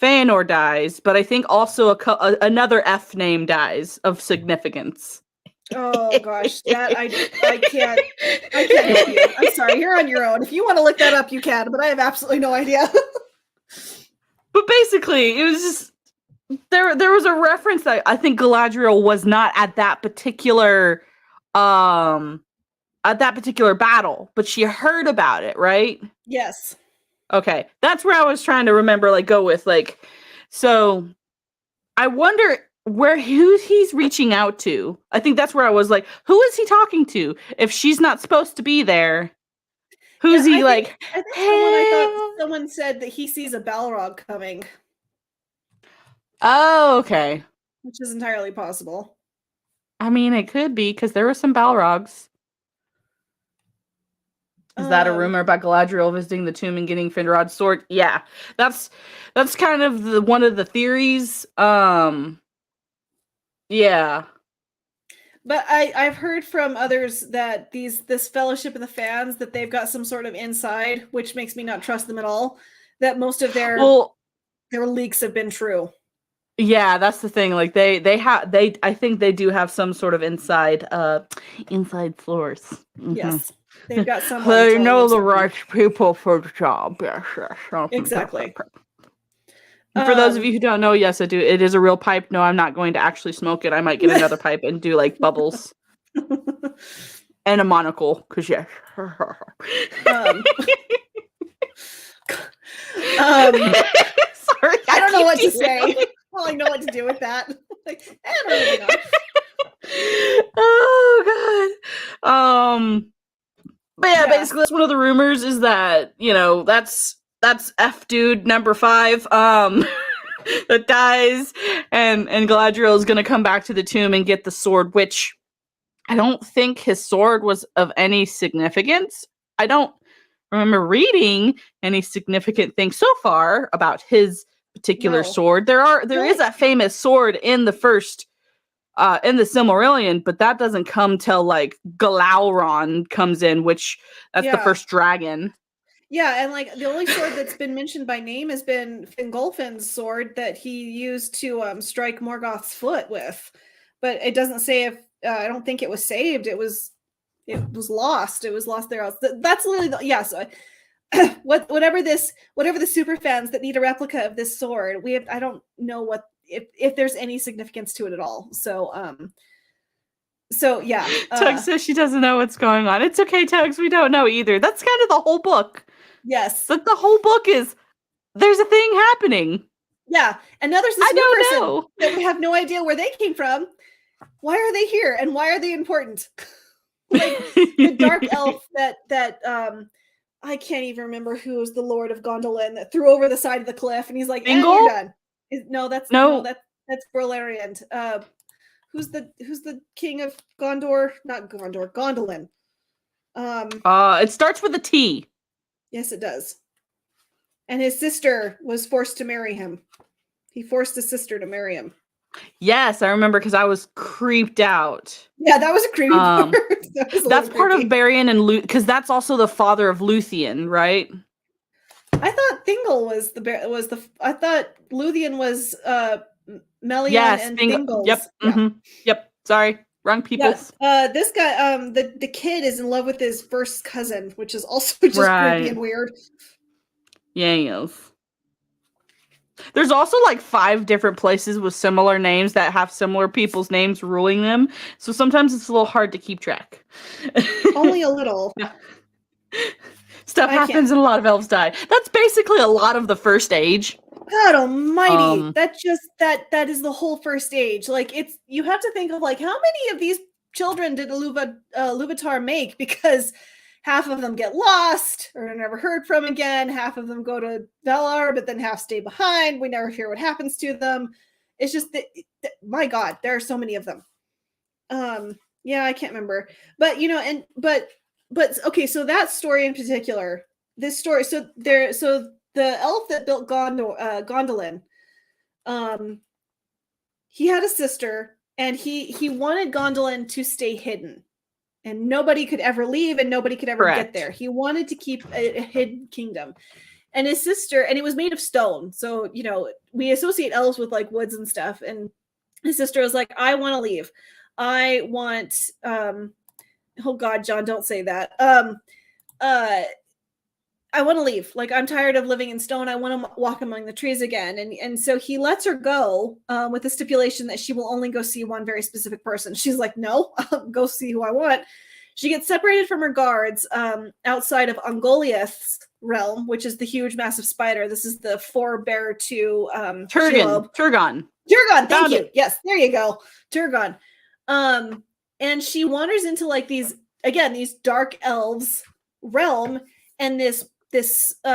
Feanor dies. But I think also another F name dies of significance. Oh gosh, that I can't help you. I'm sorry, you're on your own. If you want to look that up, you can, but I have absolutely no idea. But basically, it was just there was a reference that I think Galadriel was not at that particular battle, but she heard about it, right? Yes. Okay, that's where I was trying to remember, go with, so I wonder who he's reaching out to. I think that's where I was like, who is he talking to? If she's not supposed to be there, who's he I think I thought someone said that he sees a Balrog coming. Oh, okay. Which is entirely possible. I mean, it could be, because there were some Balrogs. Is that a rumor about Galadriel visiting the tomb and getting Finrod's sword? Yeah, that's kind of one of the theories. Yeah. But I've heard from others that this Fellowship of the Fans, that they've got some sort of inside, which makes me not trust them at all. That most of their leaks have been true. Yeah, that's the thing. I think they do have some sort of inside source. Mm-hmm. Yes. They've got some. They know the right people for the job. Yes. Exactly. For those of you who don't know, yes, I do. It is a real pipe. No, I'm not going to actually smoke it. I might get another pipe and do bubbles. And a monocle, because yes. Sorry, I don't know what to say. Well, I know what to do with that. Oh god. But yeah, basically that's one of the rumors is that, that's F dude number 5 that dies, and Galadriel is gonna come back to the tomb and get the sword, which I don't think his sword was of any significance. I don't remember reading any significant thing so far about his particular sword. There is a famous sword in the first in the Silmarillion, but that doesn't come till Glaurung comes in, which that's the first dragon. Yeah, and the only sword that's been mentioned by name has been Fingolfin's sword that he used to strike Morgoth's foot with. But it doesn't say if I don't think it was saved. It was lost. It was lost there else. That's literally so whatever the super fans that need a replica of this sword, I don't know what if there's any significance to it at all. So yeah. Tug says she doesn't know what's going on. It's okay, Tugs, we don't know either. That's kind of the whole book. Yes. But the whole book is there's a thing happening. Yeah. And now there's this new person that we have no idea where they came from. Why are they here? And why are they important? The dark elf that I can't even remember who was the Lord of Gondolin that threw over the side of the cliff, and he's like, "And you're done." That's Beleriand. Who's the king of Gondor? Not Gondor, Gondolin. It starts with a T. Yes, it does. And his sister was forced to marry him. He forced his sister to marry him. Yes, I remember because I was creeped out. Yeah, that was a creepy part. That was a That's little part of creepy. Barian and because that's also the father of Luthien, right? I thought Thingol was the. I thought Luthien was Melian Yes, and bingo. Thingol's. Yep. Yeah. Yep. Sorry, wrong Yeah, peoples. this guy, the kid is in love with his first cousin, which is also just creepy Right. and weird. Yes. There's also like 5 different places with similar names that have similar people's names ruling them. So sometimes it's a little hard to keep track. Only a little. Yeah. Stuff I can't. happens and a lot of elves die. That's basically a lot of the first age. God Almighty! Um, That is the whole first age. Like you have to think of like how many of these children did Luvatar make, because half of them get lost or are never heard from again. Half of them go to Valar, but then half stay behind. We never hear what happens to them. It's just that, my God, there are so many of them. Yeah, I can't remember, but but okay. So that story in particular, this story. So the elf that built Gondolin, he had a sister, and he wanted Gondolin to stay hidden, and nobody could ever leave, and nobody could ever get there. correct. He wanted to keep a hidden kingdom. And his sister, and it was made of stone. So, we associate elves with like woods and stuff. And his sister was like, I want to leave. I want, oh God, John, don't say that. I want to leave. Like, I'm tired of living in stone. I want to walk among the trees again. And so he lets her go with the stipulation that she will only go see one very specific person. She's like, no, I'll go see who I want. She gets separated from her guards outside of Ungoliath's realm, which is the huge, massive spider. This is the forebear to Turgon. Turgon, thank you. Yes, there you go. Turgon. And she wanders into like these dark elves realm, and this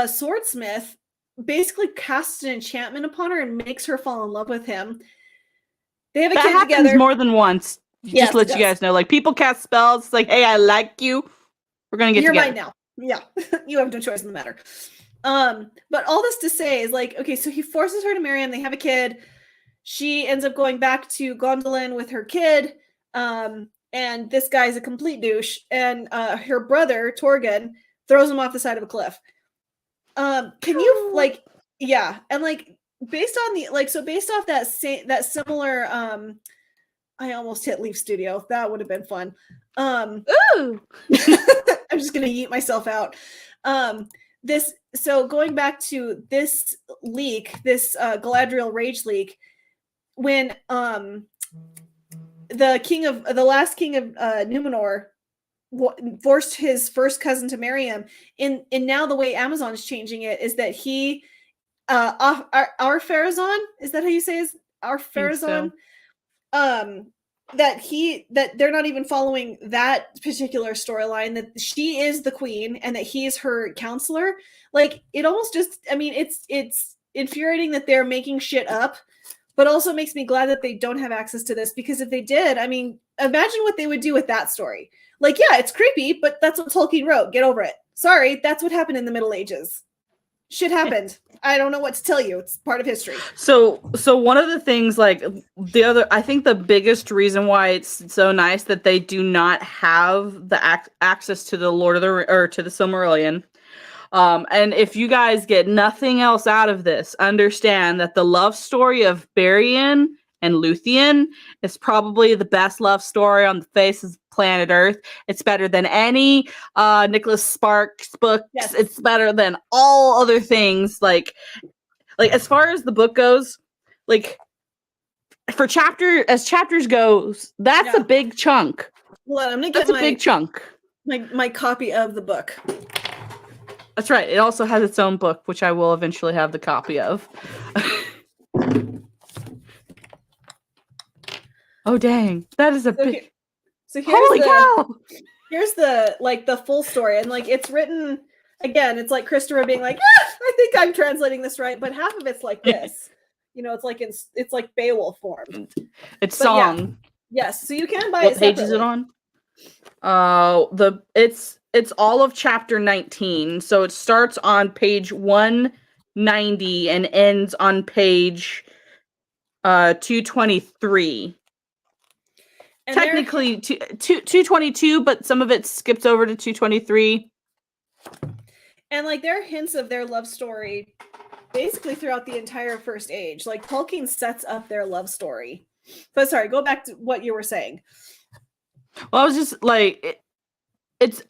swordsmith basically casts an enchantment upon her and makes her fall in love with him. They have a kid together more than once. Yes, just let you guys know, like, people cast spells. It's like, hey, I like you. We're gonna get together. You're mine now. Yeah, you have no choice in the matter. But all this to say is like, okay, so he forces her to marry him. They have a kid. She ends up going back to Gondolin with her kid. And this guy's a complete douche. And her brother Torgon throws him off the side of a cliff. Can you like, yeah, and like based on the based off that similar I almost hit Leaf Studio. That would have been fun. Ooh. I'm just gonna yeet myself out. So going back to this leak, this Galadriel rage leak, when the last king of Numenor forced his first cousin to marry him, and now the way Amazon is changing it is that he our Pharazôn, is that how you say his our Pharazôn? That they're not even following that particular storyline, that she is the queen and that he is her counselor. Like, it almost just, I mean, it's infuriating that they're making shit up, but also makes me glad that they don't have access to this, because if they did, I mean, imagine what they would do with that story. Like, yeah, it's creepy, but that's what Tolkien wrote. Get over it. Sorry, that's what happened in the Middle Ages. Shit happened. I don't know what to tell you. It's part of history. So one of the things, like, I think the biggest reason why it's so nice that they do not have the access to the to the Silmarillion. And if you guys get nothing else out of this, understand that the love story of Barian and Luthien is probably the best love story on the face of planet Earth. It's better than any Nicholas Sparks books. Yes. It's better than all other things. Like as far as the book goes, like, for chapters goes, that's a big chunk. Well, I'm gonna get a big chunk. My copy of the book. That's right. It also has its own book, which I will eventually have the copy of. Oh, dang. That is a big... So holy cow! Here's the full story. And, like, it's written... Again, it's like Christopher being like, I think I'm translating this right, but half of it's like this. It's like Beowulf form. It's song. Yeah. Yes, so you can buy it. What page is it on? It's all of chapter 19. So it starts on page 190 and ends on page 223. And Technically 222, but some of it skips over to 223. And like there are hints of their love story basically throughout the entire First Age. Like Tolkien sets up their love story. But sorry, go back to what you were saying. Well, I was just like,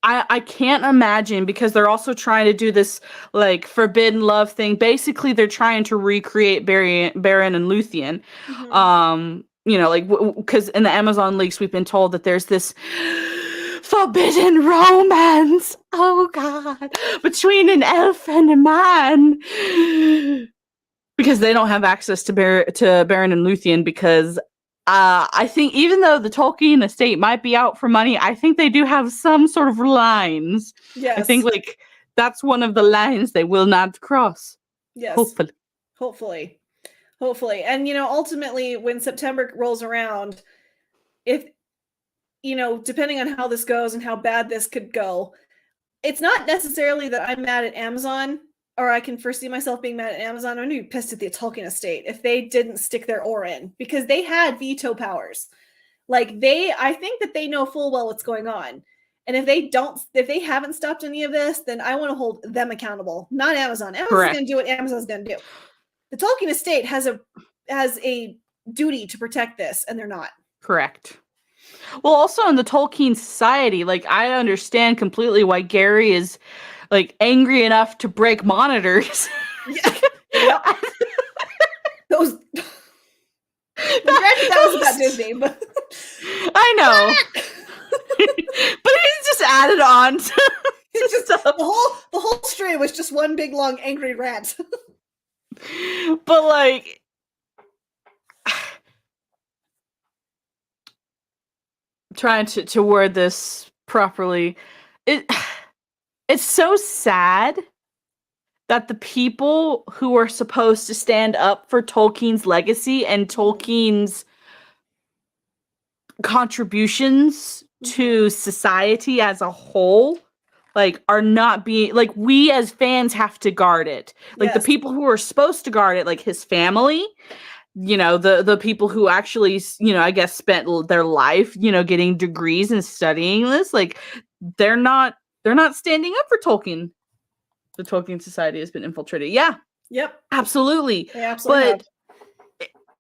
I can't imagine, because they're also trying to do this like forbidden love thing. Basically, they're trying to recreate Beren and Luthien. Mm-hmm. You know, like, because in the Amazon leaks, we've been told that there's this forbidden romance. Oh God, between an elf and a man, because they don't have access to Beren and Luthien, because I think even though the Tolkien estate might be out for money, I think they do have some sort of lines. Yes. I think like that's one of the lines they will not cross. Yes. Hopefully. And ultimately when September rolls around, if depending on how this goes and how bad this could go, it's not necessarily that I'm mad at Amazon, or I can foresee myself being mad at Amazon. I'm going to be pissed at the Tolkien estate if they didn't stick their oar in, because they had veto powers. Like I think that they know full well what's going on. And if they haven't stopped any of this, then I want to hold them accountable, not Amazon. Amazon's going to do what Amazon's going to do. The Tolkien estate has a duty to protect this, and they're not. Correct. Well, also in the Tolkien society, like I understand completely why Gary is like angry enough to break monitors. Yeah. Yep. Those. That was about Disney, but I know. But he's just added on to it's just the whole stream was just one big long angry rant. But like, trying to word this properly, it's so sad that the people who are supposed to stand up for Tolkien's legacy and Tolkien's contributions to society as a whole, like, are not being, like, we as fans have to guard it. Like, the people who are supposed to guard it, like his family, the people who actually, I guess spent their life, getting degrees and studying this, like, they're not standing up for Tolkien. The Tolkien society has been infiltrated. Yeah. Yep. Absolutely. They absolutely have.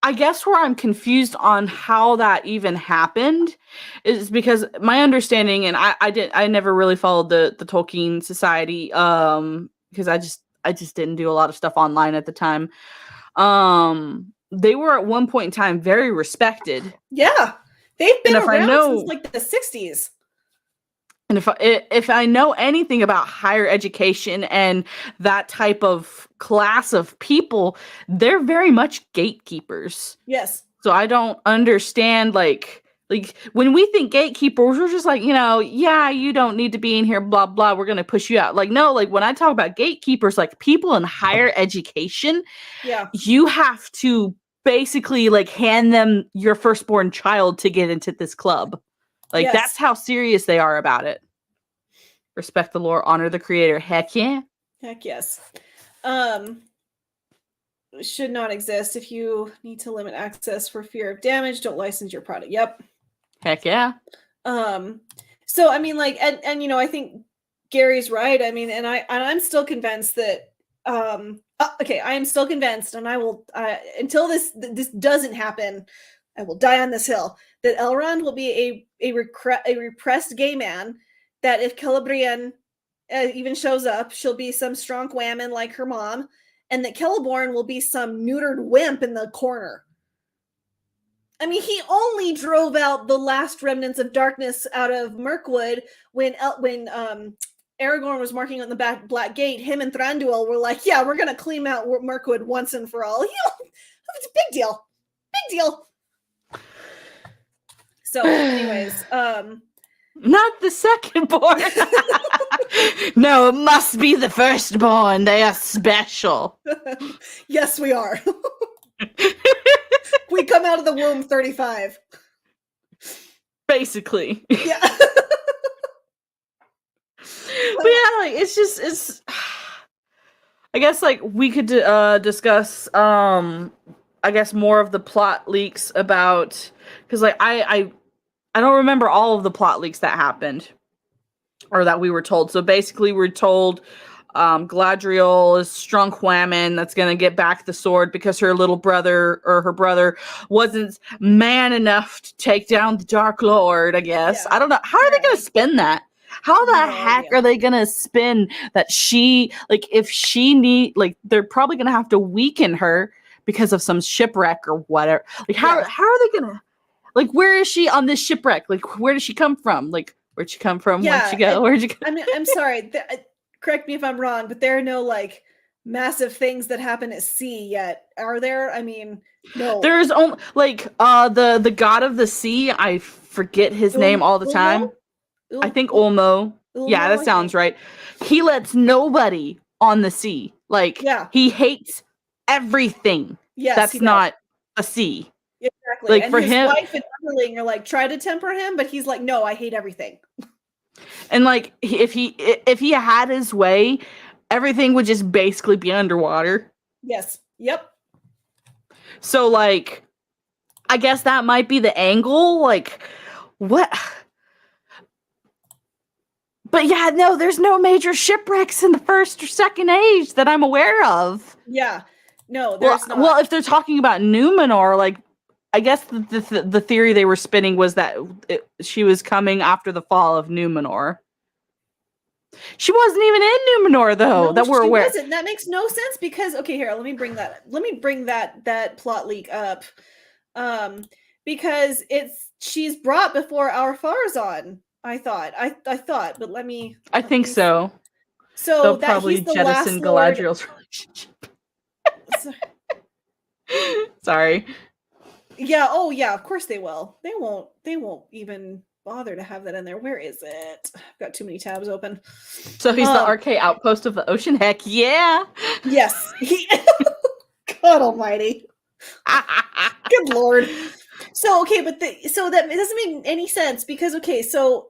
I guess where I'm confused on how that even happened is because my understanding, and I never really followed the Tolkien society, because I just didn't do a lot of stuff online at the time. They were at one point in time very respected. Yeah. They've been around since like the 60s. And if I know anything about higher education and that type of class of people, they're very much gatekeepers. Yes. So I don't understand, like when we think gatekeepers, we're just like, yeah, you don't need to be in here, blah, blah, we're going to push you out. Like, no, like when I talk about gatekeepers, like people in higher education, you have to basically like hand them your firstborn child to get into this club. Like, that's how serious they are about it. Respect the lore, honor the creator. Heck yeah. Heck yes. Should not exist. If you need to limit access for fear of damage, don't license your product. Yep. Heck yeah. So I mean, like, and I think Gary's right. I mean, and I'm still convinced that okay, I am still convinced, and I will until this doesn't happen, I will die on this hill, that Elrond will be a repressed gay man, that if Celebrian even shows up, she'll be some strong whammon like her mom, and that Celeborn will be some neutered wimp in the corner. I mean, he only drove out the last remnants of darkness out of Mirkwood when Aragorn was marking on the Black Gate. Him and Thranduil were like, yeah, we're going to clean out Mirkwood once and for all. It's a big deal. Big deal. So, anyways, not the second-born. No, it must be the firstborn. They are special. Yes, we are. We come out of the womb 35. Basically. Yeah. But yeah, like, it's I guess like we could discuss I guess more of the plot leaks about, because like I don't remember all of the plot leaks that happened or that we were told. So basically, we're told Galadriel is strong woman that's gonna get back the sword because her little brother or her brother wasn't man enough to take down the Dark Lord. I guess Yeah, I don't know how are they gonna spin that. How the no heck idea. are they gonna spin that she like if she need like they're probably gonna have to weaken her because of some shipwreck or whatever. Like how are they gonna like where is she on this shipwreck? Like where did she come from? Like where'd she come from? Where'd she Yeah, go? Where'd you go? I mean, I'm sorry. Correct me if I'm wrong, but there are no like massive things that happen at sea yet, are there? I mean, no. There's only like the god of the sea. I forget his name all the Ulmo? time. I think Ulmo. Yeah, Ulmo, that I sounds think. right. He lets nobody on the sea. Like Yeah. he hates everything Yes, he that's does. not a sea. Exactly. Like And for his him, wife and underling are like try to temper him, but he's like, no, I hate everything. and like if he had his way, everything would just basically be underwater. Yes. Yep. So like I guess that might be the angle. Like what? But yeah, no, there's no major shipwrecks in the first or second age that I'm aware of. Yeah. No, there's not. Well, if they're talking about Numenor, like I guess the theory they were spinning was that she was coming after the fall of Numenor. She wasn't even in Numenor though. No, That we're she aware. wasn't. That makes no sense because okay, here, let me bring that plot leak up. Because she's brought before our Farzan, I thought. I thought, but I think me so. So They'll that probably he's the last jettison lord. Galadriel's relationship. So, Sorry. yeah, oh yeah, of course they will. They won't even bother to have that in there. Where is it? I've got too many tabs open. So he's the arcade outpost of the ocean. Heck yeah. Yes. God almighty. Good lord. So okay, but so that it doesn't make any sense because okay, so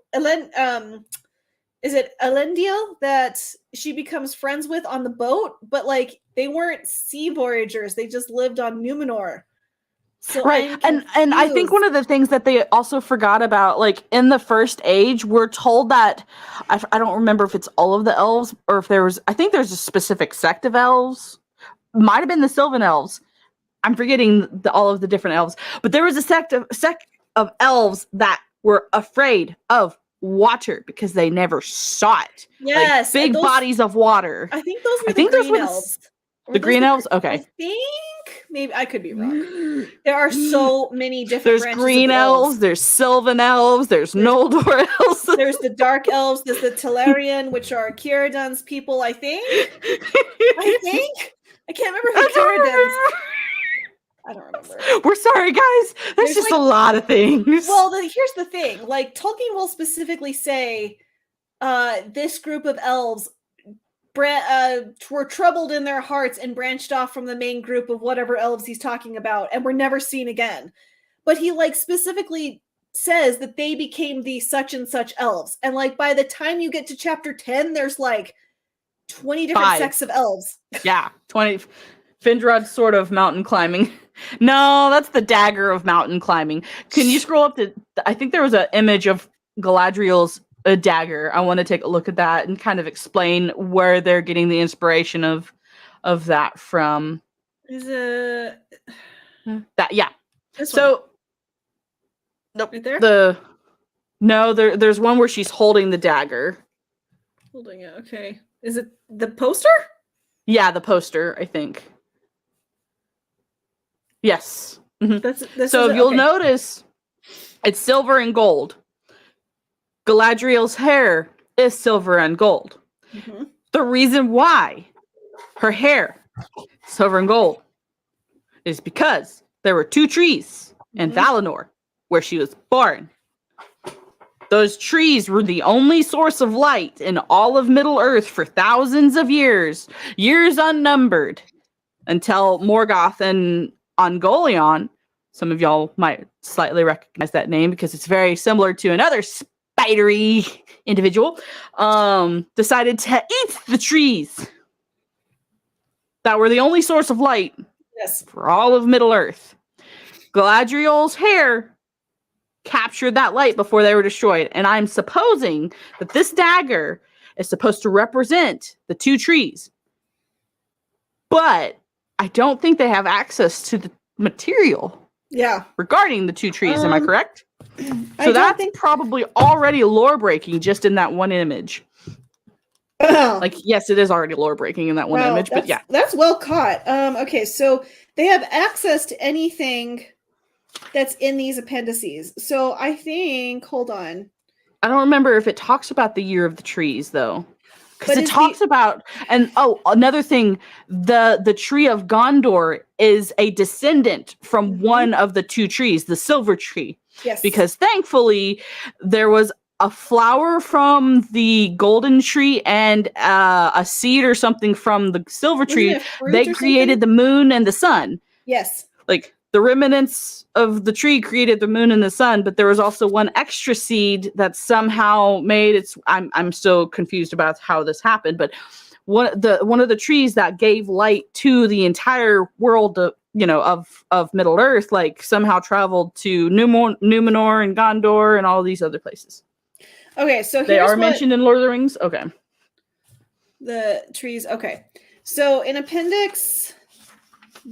is it Elendil that she becomes friends with on the boat? But like they weren't sea voyagers; they just lived on Numenor. So right, and I think one of the things that they also forgot about, like in the first age, we're told that I don't remember if it's all of the elves or if there was. I think there's a specific sect of elves. Might have been the Sylvan elves. I'm forgetting all of the different elves, but there was a sect of elves that were afraid of water because they never saw it. Yes, like big bodies of water. I think those were the Green Elves. The Green Elves? Okay. I think maybe I could be wrong. There are so many different There's branches Green of Elves, there's Sylvan Elves, there's Noldor Elves. There's the Dark Elves, there's the Telerian, which are Círdan's people, I think. I can't remember who Círdan's. I don't remember. We're sorry, guys. There's just like, a lot of things. Well, here's the thing. Like, Tolkien will specifically say, this group of elves were troubled in their hearts and branched off from the main group of whatever elves he's talking about and were never seen again. But he, like, specifically says that they became the such and such elves. And, like, by the time you get to chapter 10, there's, like, 20 different sects of elves. Yeah, 20. Findrod's sort of mountain climbing. No, that's the dagger of mountain climbing. Can you scroll up to? I think there was an image of Galadriel's dagger. I want to take a look at that and kind of explain where they're getting the inspiration of that from. Is it that? Yeah. This so, one. nope. Right there? There's one where she's holding the dagger. Holding it. Okay. Is it the poster? Yeah, the poster. I think. Yes. Mm-hmm. So if you'll notice, it's silver and gold. Galadriel's hair is silver and gold. Mm-hmm. The reason why her hair silver and gold is because there were two trees in Valinor where she was born. Those trees were the only source of light in all of Middle-earth for thousands of years unnumbered, until Morgoth and Ungoliant, some of y'all might slightly recognize that name because it's very similar to another spidery individual, decided to eat the trees that were the only source of light Yes. for all of Middle Earth. Galadriel's hair captured that light before they were destroyed. And I'm supposing that this dagger is supposed to represent the two trees. But I don't think they have access to the material regarding the two trees. Am I correct? So that's probably already lore breaking just in that one image. Like, yes, it is already lore breaking in that one image, but yeah. That's well caught. Okay, so they have access to anything that's in these appendices. So I think, hold on. I don't remember if it talks about the year of the trees, though. Because it talks about, and another thing, the Tree of Gondor is a descendant from one of the two trees, the silver tree. Yes. Because thankfully, there was a flower from the golden tree and a seed or something from the silver tree. They created the moon and the sun. Yes. Like, the remnants of the tree created the moon and the sun, but there was also one extra seed that somehow made its. I'm still confused about how this happened, but one of the trees that gave light to the entire world of Middle Earth, like somehow traveled to Numenor and Gondor and all these other places. Okay, so they are mentioned in Lord of the Rings. Okay, the trees. Okay, so in Appendix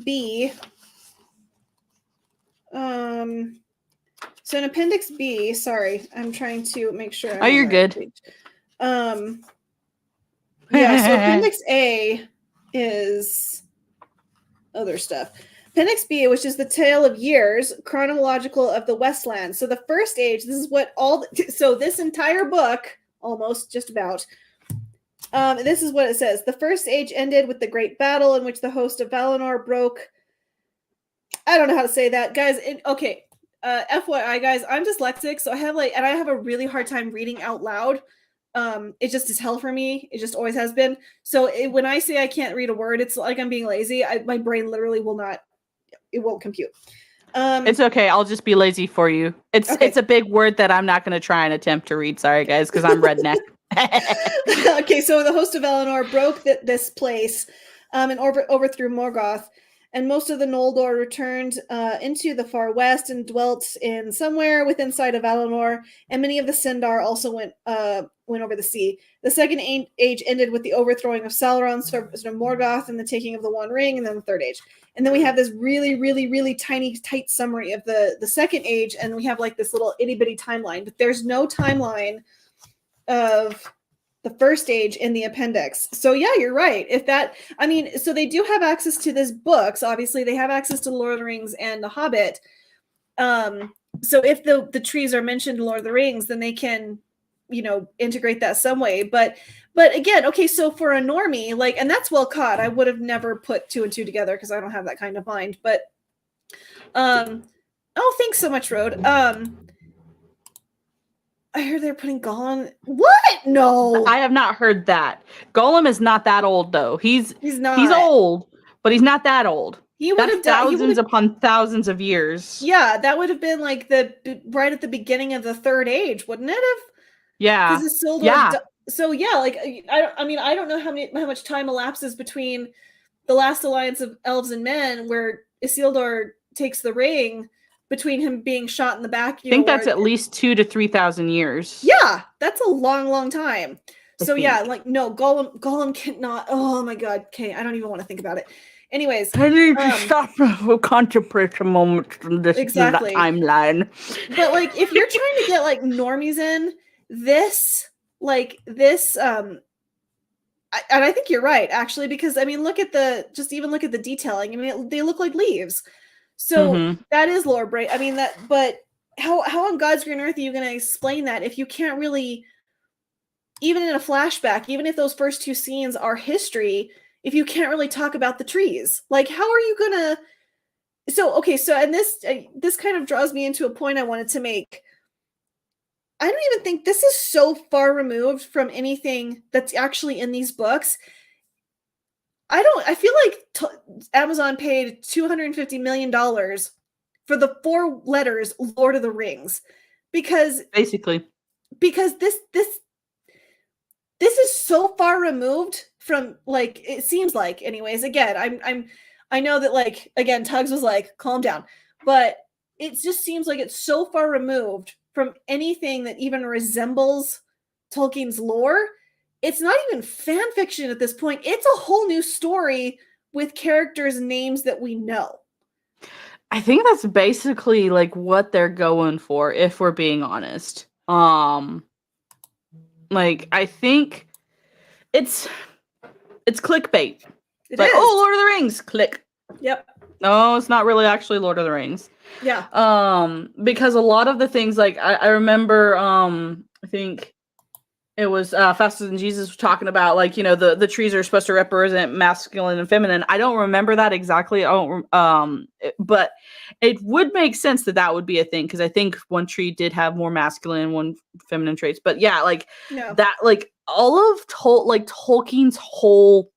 B. So in Appendix B, sorry, I'm trying to make sure. You're good. Yeah, so Appendix A is other stuff. Appendix B, which is the tale of years, chronological of the Westland. So the first age, this is what so this entire book, almost just about, this is what it says. The first age ended with the great battle in which the host of Valinor broke. I don't know how to say that, guys. Okay. FYI, guys, I'm dyslexic, so I have a really hard time reading out loud. It just is hell for me. It just always has been. So when I say I can't read a word, it's like I'm being lazy. My brain literally won't compute. It's okay. I'll just be lazy for you. It's a big word that I'm not going to try and attempt to read. Sorry, guys, because I'm redneck. Okay, so the host of Valinor broke this place and overthrew Morgoth. And most of the Noldor returned into the far west and dwelt in somewhere within sight of Valinor. And many of the Sindar also went over the sea. The second age ended with the overthrowing of Sauron's Morgoth and the taking of the One Ring, and then the third age. And then we have this really, really, really tiny, tight summary of the second age, and we have like this little itty bitty timeline. But there's no timeline of the first age in the appendix. So yeah, you're right. So they do have access to this books. Obviously, they have access to Lord of the Rings and The Hobbit. So if the trees are mentioned in Lord of the Rings, then they can, integrate that some way. But again, okay, so for a normie, and that's well caught. I would have never put two and two together because I don't have that kind of mind. But thanks so much, Rode. I heard they're putting Gollum. What? No, I have not heard that. Gollum is not that old, though. He's not. He's old, but he's not that old. He would have thousands upon thousands of years. Yeah, that would have been like right at the beginning of the third age, wouldn't it have? Yeah. Because Isildur. So yeah, I don't know how much time elapses between the last alliance of elves and men, where Isildur takes the ring, between him being shot in the back. I think that's at least 2,000 to 3,000 years. Yeah, that's a long, long time. So yeah, no, Gollum cannot. Oh my God. Okay, I don't even want to think about it. Anyways, I need to stop and contemplate a moment from this timeline. But if you're trying to get normies in this, and I think you're right, actually, because look at the detailing. They look like leaves. So that is lore break. But how on God's green earth are you going to explain that if you can't really, even in a flashback, even if those first two scenes are history, if you can't really talk about the trees, how are you gonna? So and this kind of draws me into a point I wanted to make. I don't even think this is so far removed from anything that's actually in these books. I feel like Amazon paid $250 million for the 4 letters Lord of the Rings, because this is so far removed from, it seems like, anyways. Again, I know that, like, again, Tugs was like, calm down. But it just seems like it's so far removed from anything that even resembles Tolkien's lore. It's not even fan fiction at this point. It's a whole new story with characters' names that we know. I think that's basically like what they're going for, if we're being honest. Like I think it's clickbait. It Like, is. oh, Lord of the Rings, click. Yep. No, it's not really actually Lord of the Rings. Yeah. Because a lot of the things, like I remember, I think it was Faster Than Jesus was talking about, like, you know, the trees are supposed to represent masculine and feminine. I don't remember that exactly. But it would make sense that would be a thing, because I think one tree did have more masculine, one feminine traits. But yeah, like that, like all of Tolkien's whole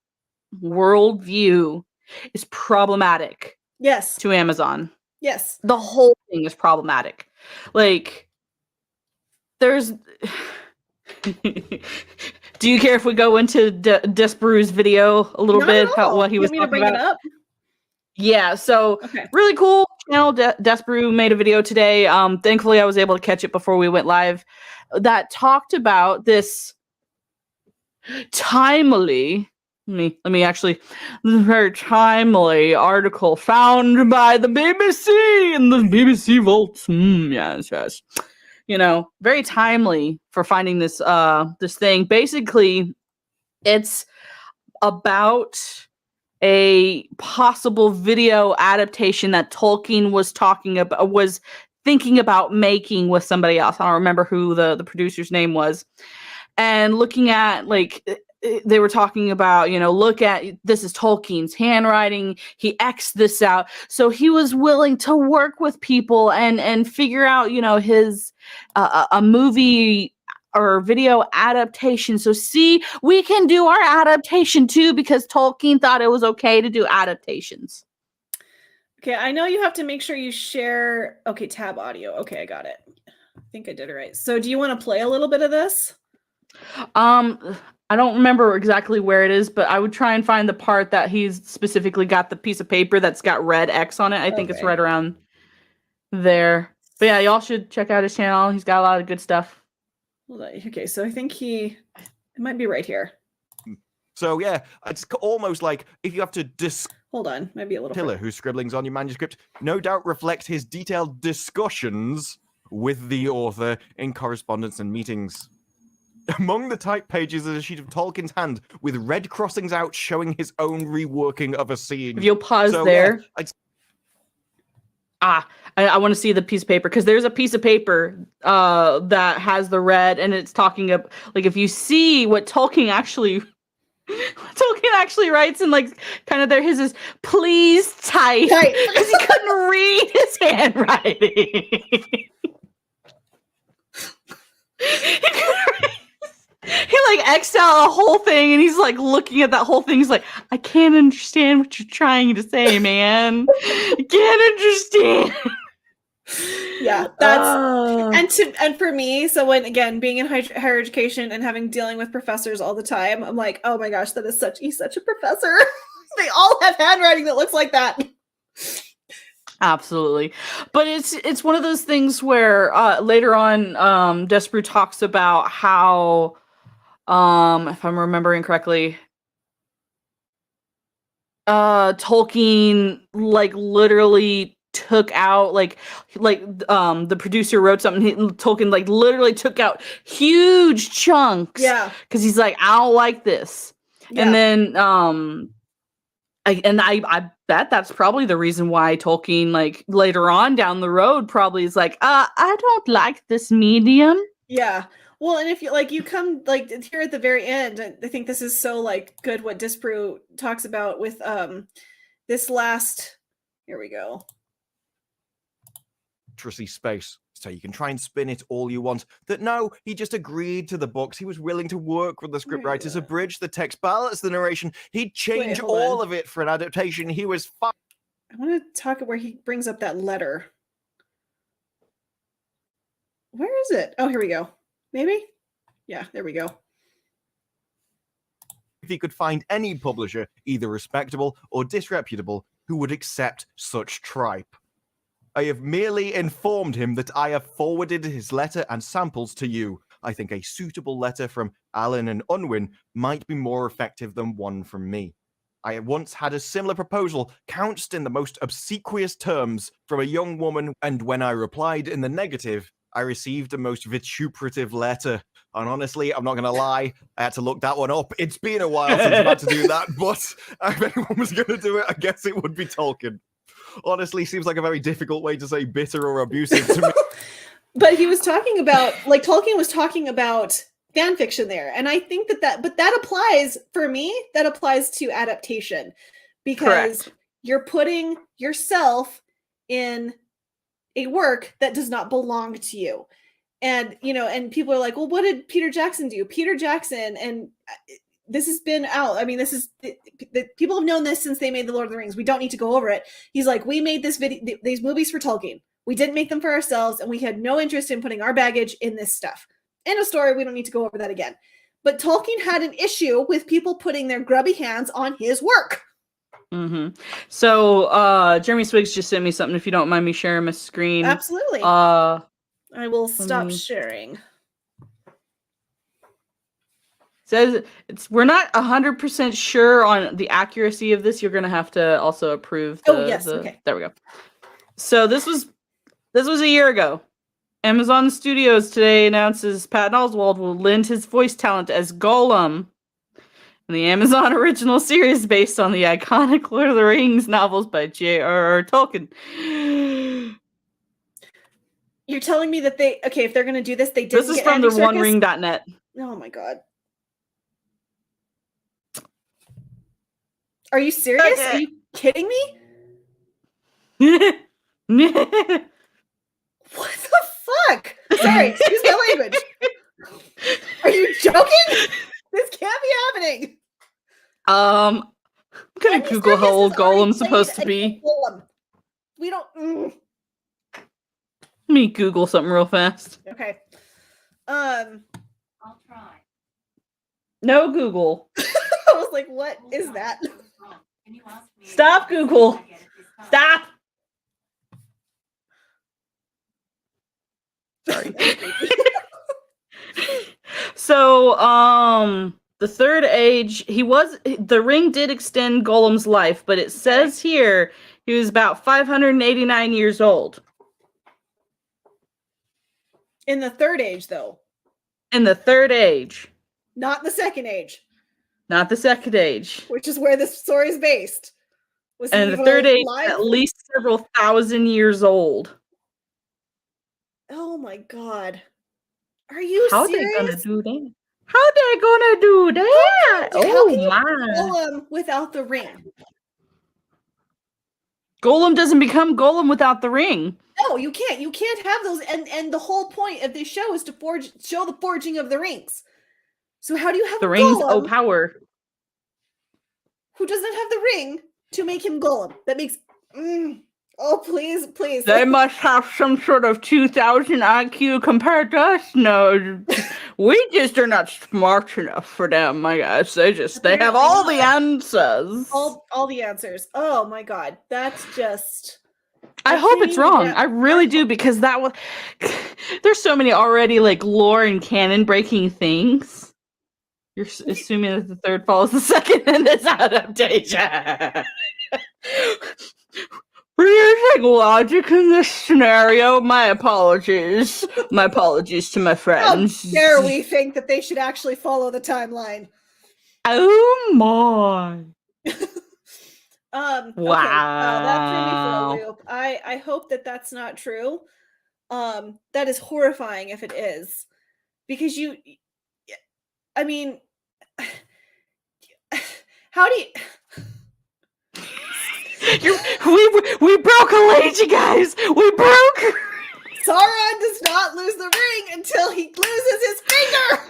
worldview is problematic. Yes. To Amazon. Yes. The whole thing is problematic. Like, there's. Do you care if we go into Desbrew's video a little bit? What he was talking about? It up? Yeah, so really cool channel. Desbrew made a video today. Thankfully, I was able to catch it before we went live. That talked about this timely. Let me actually, very timely article found by the BBC in the BBC vaults. Yes. You know, very timely for finding this this thing. Basically, it's about a possible video adaptation that Tolkien was thinking about making with somebody else. I don't remember who the producer's name was. And looking at, like, they were talking about, you know, look at, this is Tolkien's handwriting. He X'd this out. So he was willing to work with people and figure out, you know, his a movie or video adaptation. So see, we can do our adaptation too, because Tolkien thought it was okay to do adaptations. Okay, I know you have to make sure you share. Okay, tab audio. Okay, I got it. I think I did it right. So do you want to play a little bit of this? I don't remember exactly where it is, but I would try and find the part that he's specifically got the piece of paper that's got red X on it. I think it's right around there. But yeah, y'all should check out his channel. He's got a lot of good stuff. Okay, so I think it might be right here. So yeah, it's almost like if you have to hold on, might be a little Tiller, whose scribblings on your manuscript no doubt reflect his detailed discussions with the author in correspondence and meetings. Among the typed pages is a sheet of Tolkien's hand with red crossings out showing his own reworking of a scene. If you'll pause there. Yeah, I want to see the piece of paper, because there's a piece of paper that has the red, and it's talking about, like, if you see what Tolkien actually writes, and like kind of there his is, please type, because he couldn't read his handwriting. He like X'd out a whole thing, and he's like looking at that whole thing. He's like, I can't understand what you're trying to say, man. I can't understand. Yeah, that's and for me, so when, again, being in higher education and dealing with professors all the time, I'm like, oh my gosh, he's such a professor. They all have handwriting that looks like that. Absolutely. But it's one of those things where later on, Desbrew talks about how, if I'm remembering correctly, Tolkien like literally took out like the producer wrote something, Tolkien like literally took out huge chunks, because he's like, I don't like this. And then I bet that's probably the reason why Tolkien, like, later on down the road, probably is like, I don't like this medium. Yeah. Well, and if you come like here at the very end, I think this is so like good what Desbrew talks about with this last. Here we go. Space. So you can try and spin it all you want. That no, he just agreed to the books. He was willing to work with the scriptwriters, abridge the text, balance the narration. He'd change all of it for an adaptation. He was fine. I want to talk where he brings up that letter. Where is it? Oh, here we go. Maybe? Yeah, there we go. If he could find any publisher, either respectable or disreputable, who would accept such tripe. I have merely informed him that I have forwarded his letter and samples to you. I think a suitable letter from Alan and Unwin might be more effective than one from me. I once had a similar proposal couched in the most obsequious terms from a young woman, and when I replied in the negative, I received a most vituperative letter. And honestly, I'm not going to lie, I had to look that one up. It's been a while since I've had to do that, but if anyone was going to do it, I guess it would be Tolkien. Honestly, seems like a very difficult way to say bitter or abusive to me. But he was talking about, like, Tolkien was talking about fan fiction there. And I think but that applies, for me, that applies to adaptation. Because you're putting yourself in a work that does not belong to you. And, you know, and people are like, well, what did Peter Jackson do? Peter Jackson, and this has been out. I mean, this is, people have known this since they made The Lord of the Rings. We don't need to go over it. He's like, we made these movies for Tolkien. We didn't make them for ourselves, and we had no interest in putting our baggage in this stuff. End of story. We don't need to go over that again. But Tolkien had an issue with people putting their grubby hands on his work. Mm-hmm. So, Jeremy Swiggs just sent me something. If you don't mind me sharing my screen. Absolutely. I will stop sharing. Says we're not 100% sure on the accuracy of this. You're going to have to also approve. Okay. There we go. So this was a year ago. Amazon Studios today announces Patton Oswalt will lend his voice talent as Gollum in the Amazon original series based on the iconic Lord of the Rings novels by J.R.R. Tolkien. You're telling me that if they're going to do this, they didn't. This is from the OneRing.net. Oh my god. Are you serious? Are you kidding me? What the fuck? Sorry, excuse my language. Are you joking? This can't be happening. I'm gonna Google how old Gollum's supposed to be. We don't. Let me Google something real fast. Okay. I'll try. No Google. I was like, what is that? Can you ask me? Stop, Google. Stop. Sorry. So, the Third Age, the ring did extend Gollum's life, but it says here he was about 589 years old. In the Third Age, though. In the Third Age. Not the Second Age. Not the Second Age. Which is where this story is based. And the Third Age is at least several thousand years old. Oh my god. Are you serious? How they gonna do that? How they gonna do that? Oh my. Gollum without the ring. Gollum doesn't become Gollum without the ring. No, you can't. You can't have those. And the whole point of this show is to show the forging of the rings. So how do you have the rings? Gollum Power. who doesn't have the ring to make him Gollum? That makes. Oh, please, please. They must have some sort of 2,000 IQ compared to us. No, we just are not smart enough for them, I guess. They have all the answers. All the answers. Oh my god. That's just... I hope it's wrong. I really do, because that was... There's so many already, like, lore and canon breaking things. You're assuming that the third follows the second in this adaptation. We're using logic in this scenario. My apologies. My apologies to my friends. How dare we think that they should actually follow the timeline? Oh my. Wow. Wow. Okay. That threw me for a loop. I hope that that's not true. That is horrifying if it is. Because I mean, how do you... we broke a lady, guys. We broke. Sauron does not lose the ring until he loses his finger.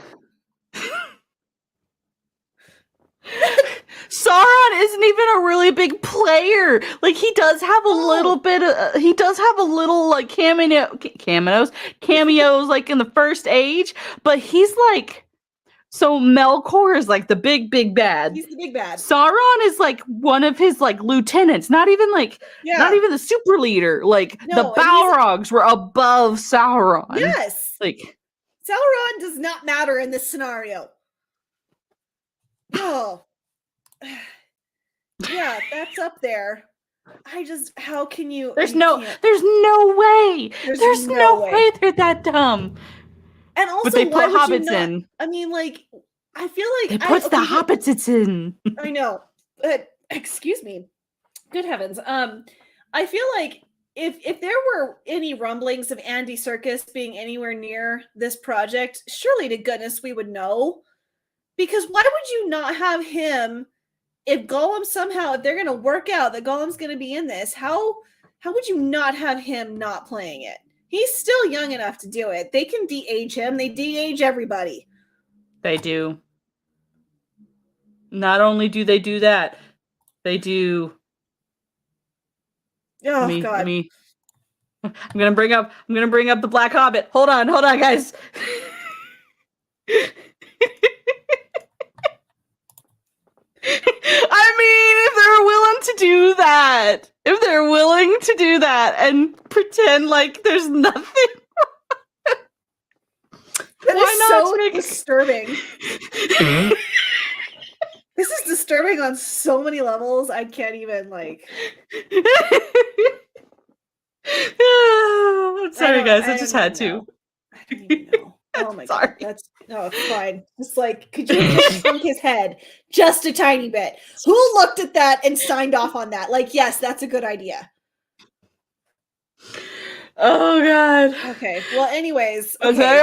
Sauron isn't even a really big player. Like, he does have a little bit of, he does have a little like cameos like in the First Age, but he's like So Melkor is like the big bad. He's the big bad. Sauron is like one of his like lieutenants, not even the super leader. Like No, the and he's- Balrogs were above Sauron. Yes. Like Sauron does not matter in this scenario. Oh. Yeah, that's up there. How can you? there's you no can't. way. There's no no way they're that dumb. And also, But they why put would you hobbits not? in. I mean, like, I feel like They put the okay, hobbits in. I know. Excuse me. Good heavens. I feel like if there were any rumblings of Andy Serkis being anywhere near this project, surely to goodness we would know. Because why would you not have him if Gollum somehow, if they're gonna work out that Gollum's gonna be in this, how would you not have him not playing it? He's still young enough to do it. They can de-age him, they de-age everybody. They do. Not only do they do that, they do. Oh God. I'm gonna bring up the Black Hobbit. Hold on, guys. I mean, if they're willing to do that and pretend like there's nothing, That why is not so make- disturbing. This is disturbing on so many levels. I can't even like. Sorry, guys. I just had to. Know. I don't even know. Oh my Sorry. God. It's fine. It's like, could you have just shrunk his head just a tiny bit? Who looked at that and signed off on that? Like, yes, that's a good idea. Oh God. Okay. Well, anyways. But Okay. they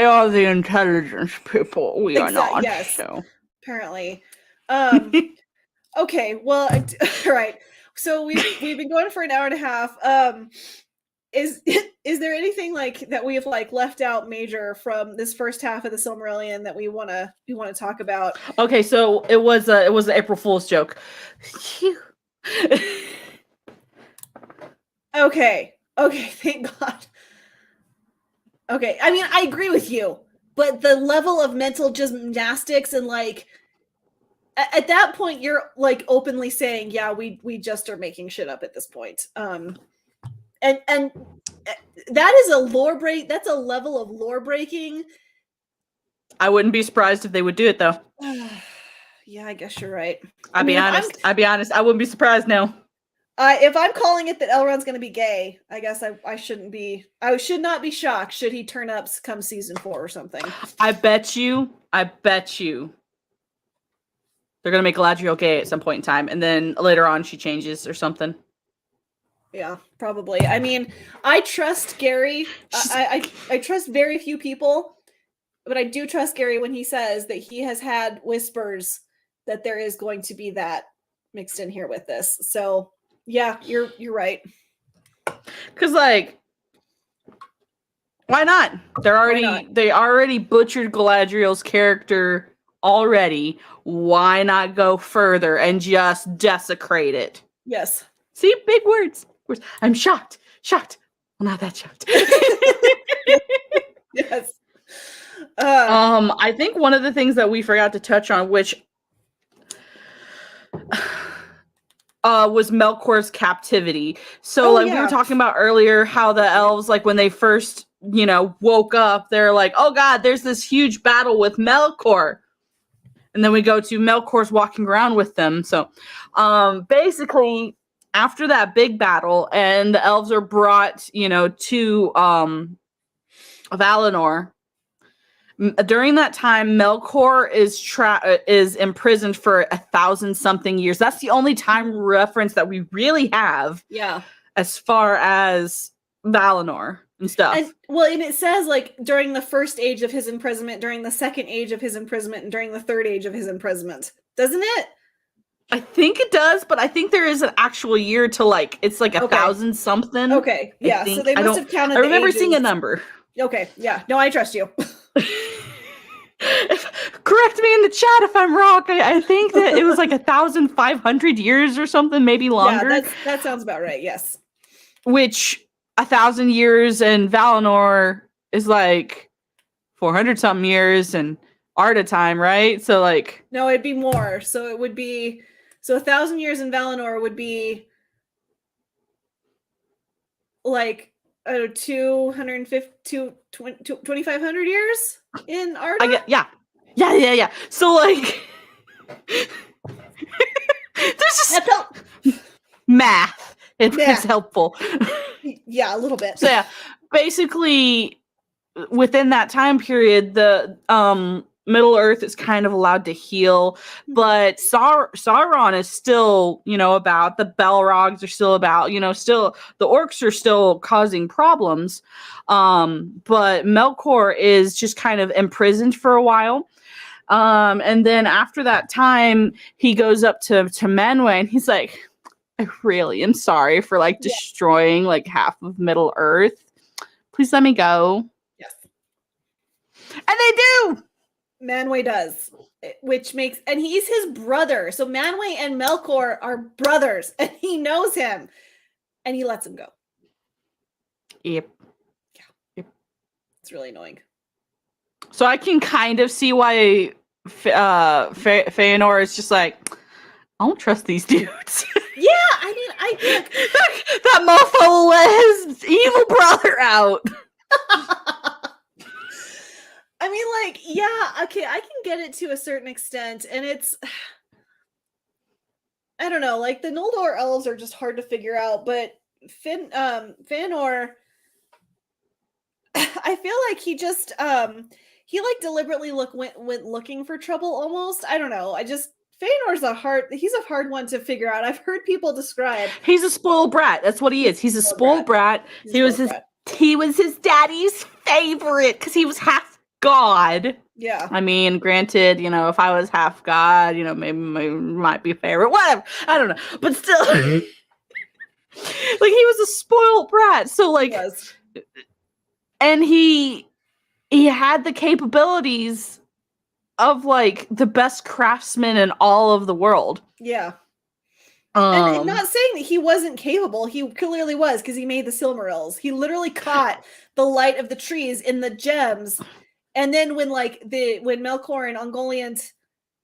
are the intelligence people. We are not. Yes. So. Apparently. Okay. Well, all right. So we've been going for an hour and a half. Is there anything like that we have like left out major from this first half of the Silmarillion that we want to talk about? Okay, so it was an April Fool's joke. Okay, thank God. Okay, I mean I agree with you, but the level of mental gymnastics and like at that point you're like openly saying, yeah, we just are making shit up at this point. And that is a lore break. That's a level of lore breaking. I wouldn't be surprised if they would do it though. Yeah, I guess you're right. I'll be honest. I wouldn't be surprised now. If I'm calling it that Elrond's going to be gay, I guess I shouldn't be. I should not be shocked should he turn up come season 4 or something. I bet you. They're gonna make Galadriel gay at some point in time, and then later on she changes or something. Yeah, probably. I mean, I trust Gary. I trust very few people, but I do trust Gary when he says that he has had whispers that there is going to be that mixed in here with this. So yeah, you're right. Cause like, why not? They already butchered Galadriel's character already. Why not go further and just desecrate it? Yes. See, big words. I'm shocked. Well, not that shocked. Yes. I think one of the things that we forgot to touch on, which was Melkor's captivity. So, we were talking about earlier how the elves, like when they first, woke up, they're like, "Oh God, there's this huge battle with Melkor," and then we go to Melkor's walking around with them. So, basically, after that big battle, and the elves are brought, to Valinor. During that time, Melkor is imprisoned for 1,000-something years. That's the only time reference that we really have. Yeah. As far as Valinor and stuff. And it says like during the first age of his imprisonment, during the second age of his imprisonment, and during the third age of his imprisonment, doesn't it? I think it does, but I think there is an actual year to like it's like 1,000 something. Okay, yeah. So they must have counted. I remember seeing a number. Okay, yeah. No, I trust you. Correct me in the chat if I'm wrong. I think that it was like 1,500 years or something, maybe longer. Yeah, that sounds about right. Yes. Which 1,000 years in Valinor is like 400 something years, and Arda time, right? So like No, it'd be more. So it would be 1,000 years in Valinor would be like 2,500 years in Arda. I get yeah. So like there's just math. It's helpful. Yeah, a little bit. So yeah, basically within that time period, the Middle Earth is kind of allowed to heal, but Sauron is still, about. The Balrogs are still about, still the orcs are still causing problems. But Melkor is just kind of imprisoned for a while. And then after that time, he goes up to Manwë and he's like, I really am sorry for like destroying like half of Middle Earth. Please let me go. Yes. And they do. Manwë does, which makes, and he's his brother. So Manwë and Melkor are brothers, and he knows him, and he lets him go. Yep. It's really annoying. So I can kind of see why Feanor is just like, I don't trust these dudes. Yeah, I mean, that mofo will let his evil brother out. I mean, like, yeah, okay, I can get it to a certain extent, and it's, I don't know, like, the Noldor elves are just hard to figure out, but Feanor, I feel like he just, he, like, deliberately went looking for trouble, almost. I don't know, Feanor's he's a hard one to figure out. I've heard people describe. He's a spoiled brat. That's what he is. He's a spoiled brat. He was his daddy's favorite because he was half god. Yeah. I mean, granted, if I was half god, maybe might be favorite. Whatever. I don't know. But still, like he was a spoiled brat. So like, and he had the capabilities of like the best craftsman in all of the world. Yeah. And not saying that he wasn't capable. He clearly was, because he made the Silmarils. He literally caught the light of the trees in the gems. And then when Melkor and Ungoliant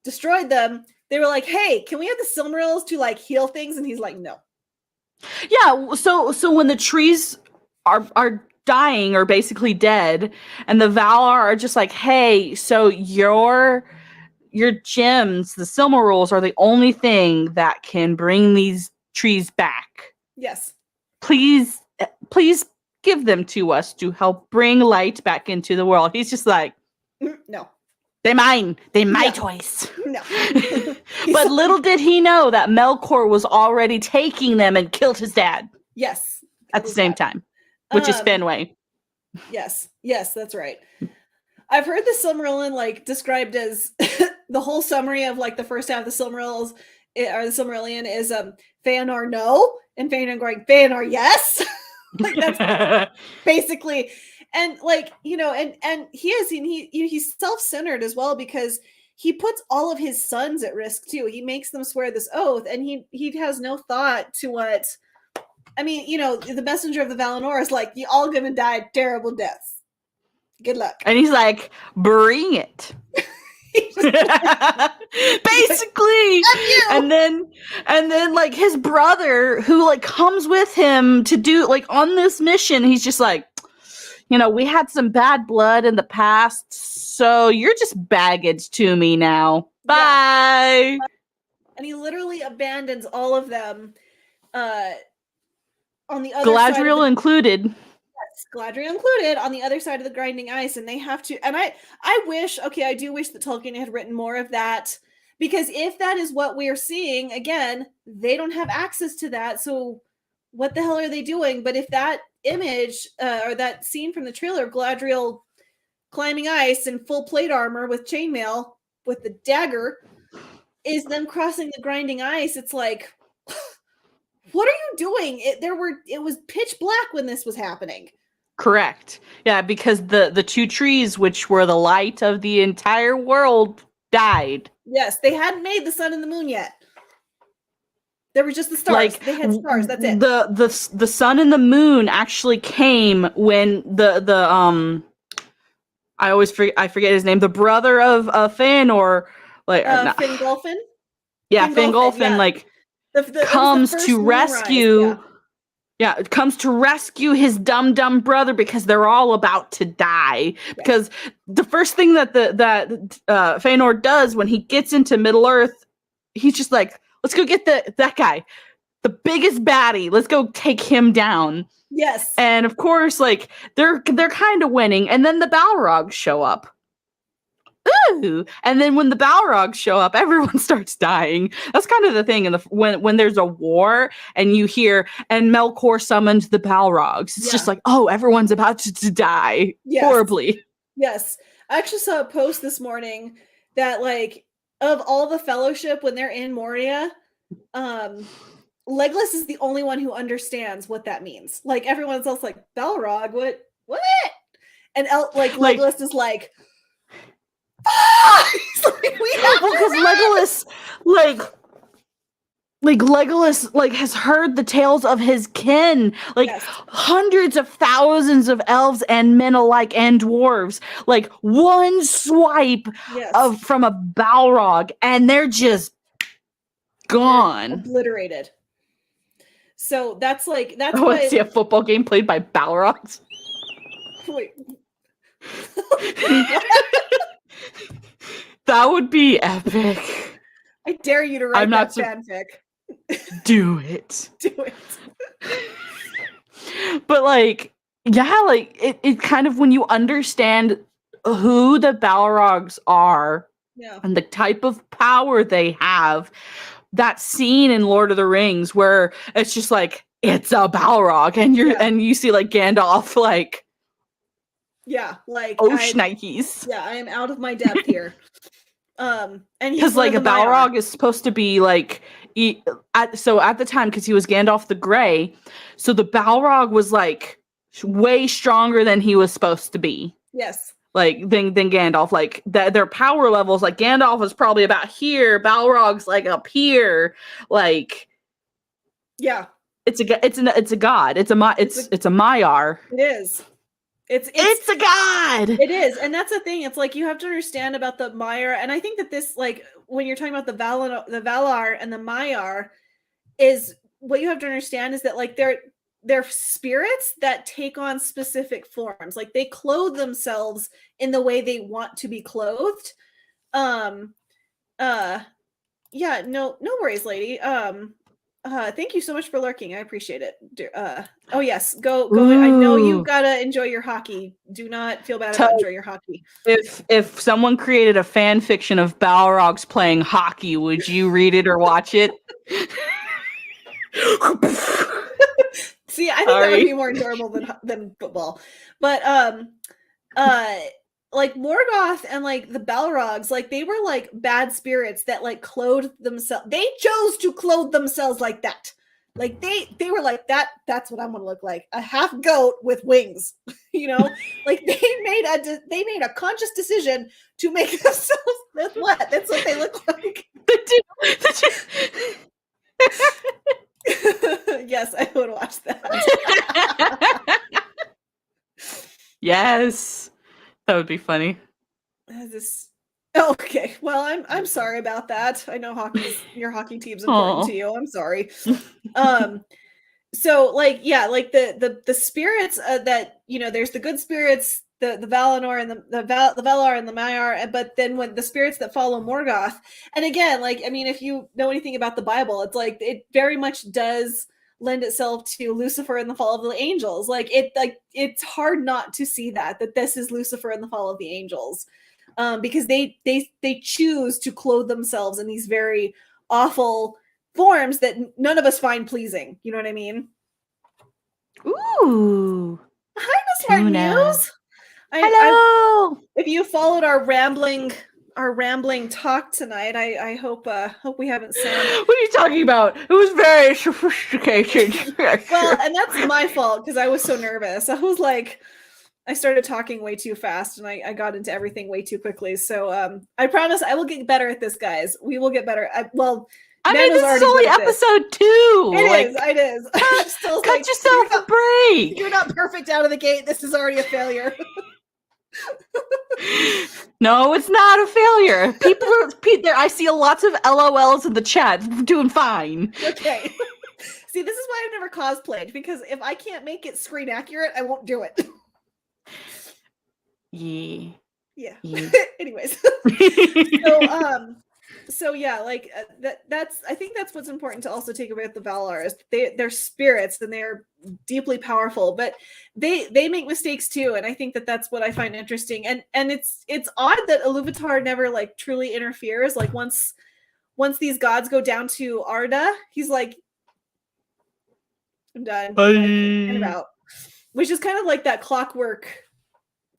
destroyed them, they were like, hey, can we have the Silmarils to like heal things? And he's like, no. Yeah, so when the trees are dying or basically dead, and the Valar are just like, hey, so your gems, the Silmarils, are the only thing that can bring these trees back. Yes. Please give them to us to help bring light back into the world. He's just like, no. They're mine. They're my toys. No. But little did he know that Melkor was already taking them and killed his dad. Yes. At the same time. Which is Fenway. Yes, that's right. I've heard the Silmarillion like described as the whole summary of like the first half of the Silmarils or the Silmarillion is Feanor no, and Feanor going Feanor yes. Like that's basically, and like and he's self-centered as well, because he puts all of his sons at risk too. He makes them swear this oath, and he has no thought to what. I mean, the messenger of the Valinor is like, you all gonna die terrible deaths. Good luck. And he's like, bring it. Basically. And then like his brother who like comes with him to do like on this mission, he's just like, we had some bad blood in the past, so you're just baggage to me now. Bye. Yeah. And he literally abandons all of them. On the other Galadriel side included. Yes, Galadriel included on the other side of the grinding ice, and they have to. And I do wish that Tolkien had written more of that, because if that is what we are seeing, again, they don't have access to that. So what the hell are they doing? But if that image or that scene from the trailer of Galadriel climbing ice in full plate armor with chainmail with the dagger is them crossing the grinding ice, it's like. What are you doing? It was pitch black when this was happening. Correct. Yeah, because the two trees, which were the light of the entire world, died. Yes, they hadn't made the sun and the moon yet. There were just the stars. Like, they had stars. That's it. The sun and the moon actually came when the I forget his name. The brother of Fëanor, like Fingolfin. yeah, Fingolfin, Fingolfin, yeah. like That was the comes first to moonrise, rescue. Yeah, it comes to rescue his dumb brother because they're all about to die. Yes. Because the first thing that Fëanor does when he gets into Middle Earth, he's just like, let's go get that guy, the biggest baddie. Let's go take him down. Yes. And of course, like they're kind of winning, and then the Balrogs show up. Ooh! And then when the Balrogs show up, everyone starts dying. That's kind of the thing. When there's a war and you hear, and Melchor summoned the Balrogs, it's just like, oh, everyone's about to die horribly. Yes. I actually saw a post this morning that, like, of all the Fellowship, when they're in Moria, Legolas is the only one who understands what that means. Like, everyone's else like, Balrog, what? And Legolas is like, because Legolas, Legolas has heard the tales of his kin, hundreds of thousands of elves and men alike and dwarves, like one swipe from a Balrog and they're just gone, obliterated. So that's why I see a football game played by Balrogs. Wait. That would be epic. I dare you to write that fanfic. Do it. Do it. But it kind of, when you understand who the Balrogs are and the type of power they have, that scene in Lord of the Rings where it's just like, it's a Balrog, and and you see like Gandalf like, shnikes. Yeah, I am out of my depth here. And because like a Balrog is supposed to be like at the time, because he was Gandalf the Grey, so the Balrog was like way stronger than he was supposed to be. Yes. Like than Gandalf, like their power levels, like Gandalf is probably about here, Balrog's like up here, like it's a god, it's a Maiar. It is. It's a god. It is, and that's the thing. It's like you have to understand about the Maiar, and I think that this, like, when you're talking about the Valar and the Maiar, is what you have to understand is that like they're spirits that take on specific forms. Like they clothe themselves in the way they want to be clothed. No worries, lady. Thank you so much for lurking. I appreciate it. Oh yes, go. Ooh. I know you gotta enjoy your hockey. Do not feel bad about enjoying your hockey. If someone created a fan fiction of Balrogs playing hockey, would you read it or watch it? See, I think that would be more enjoyable than football. But like Morgoth and like the Balrogs, like they were like bad spirits that like clothed themselves. They chose to clothe themselves like that. Like they were like that's what I'm gonna look like, a half goat with wings. You know, like they made a conscious decision to make themselves that's what they look like. Yes, I would watch that. Yes. That would be funny. Okay. Well, I'm sorry about that. I know your hockey team's important to you. I'm sorry. So like the spirits that there's the good spirits, the Valinor and the Valar and the Maiar, but then when the spirits that follow Morgoth, and again, like I mean, if you know anything about the Bible, it's like it very much does lend itself to Lucifer and the fall of the angels. It's hard not to see that this is Lucifer and the fall of the angels, because they choose to clothe themselves in these very awful forms that none of us find pleasing. You know what I mean? Ooh. Hi, Miss Smart News. Hello. If you followed our rambling talk tonight, I hope we haven't sounded. What are you talking about? It was very sophisticated. Well, and that's my fault because I was so nervous. I was like, I started talking way too fast and I got into everything way too quickly. So I promise I will get better at this, guys. We will get better. I mean, this is only episode 2. It is. Cut yourself a break. You're not perfect out of the gate. This is already a failure. No, it's not a failure. People are there. I see lots of LOLs in the chat. Doing fine. Okay. See, this is why I've never cosplayed, because if I can't make it screen accurate, I won't do it. Yeah. Yeah. Yeah. Anyways. So yeah, like that's I think that's what's important to also take about the Valar is they're spirits and they're deeply powerful, but they make mistakes too, and I think that's what I find interesting. And it's odd that Iluvatar never like truly interferes. Like once these gods go down to Arda, he's like, I'm done. Bye. And about, which is kind of like that clockwork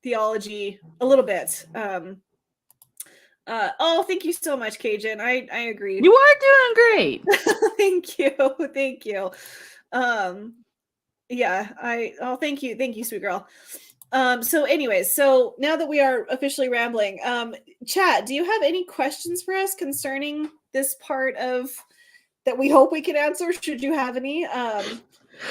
theology a little bit. Oh, thank you so much, Cajun. I agree. You are doing great. Thank you. Yeah, thank you, sweet girl. So anyways, so now that we are officially rambling, chat, do you have any questions for us concerning this part of that we hope we can answer? Should you have any?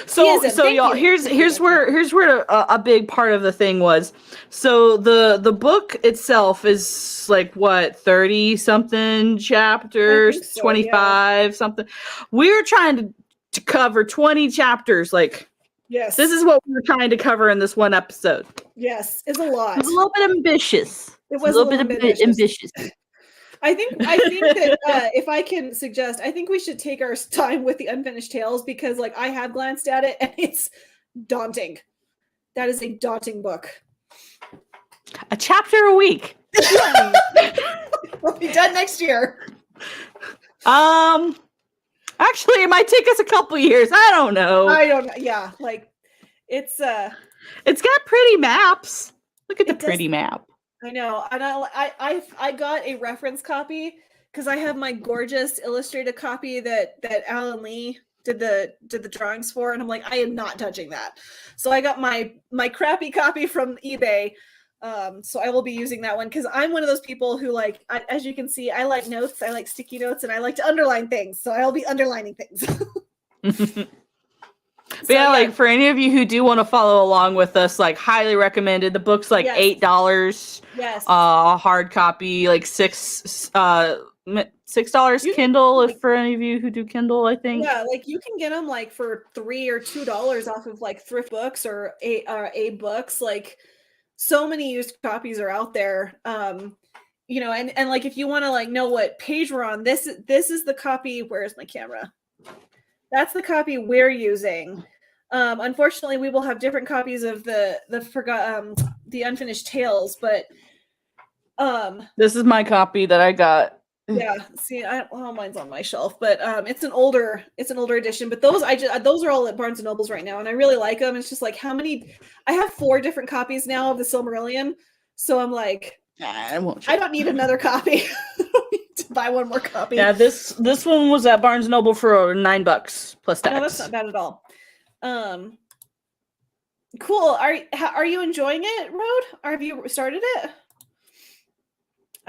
So y'all, here's where a big part of the thing was. So the book itself is like what 30 something chapters, so, 25 something. We're trying to cover 20 chapters. Like, yes, this is what we were trying to cover in this one episode. Yes, it's a lot. It's a little bit ambitious. It was a little bit ambitious. I think that if I can suggest, I think we should take our time with the Unfinished Tales, because like I have glanced at it and it's daunting. That is a daunting book. A chapter a week. We'll be done next year. Actually, it might take us a couple years. I don't know. Yeah, like it's got pretty maps. Look at the pretty map. I know, and I got a reference copy because I have my gorgeous illustrated copy that Alan Lee did the drawings for, and I'm like, I am not touching that. So I got my crappy copy from eBay. So I will be using that one because I'm one of those people who like, as you can see, I like notes, I like sticky notes, and I like to underline things. So I'll be underlining things. But yeah, like for any of you who do want to follow along with us, like highly recommended. The book's like $8. Yes. Hard copy, like $6 Kindle, if for any of you who do Kindle, I think. Yeah, like you can get them like for $3 or $2 off of like thrift books or a books. Like so many used copies are out there. You know, and like if you want to like know what page we're on, this is the copy. Where's my camera? That's the copy we're using. Unfortunately, we will have different copies of the Unfinished Tales, but this is my copy that I got. Yeah, see, mine's on my shelf, but it's an older edition. But those are all at Barnes and Nobles right now, and I really like them. It's just like how many? I have 4 different copies now of the Silmarillion, so I'm like, I don't need another copy. To buy one more copy. Yeah, this one was at Barnes & Noble for $9 plus tax. No, that's not bad at all. Cool. Are you enjoying it, Road? Or have you started it?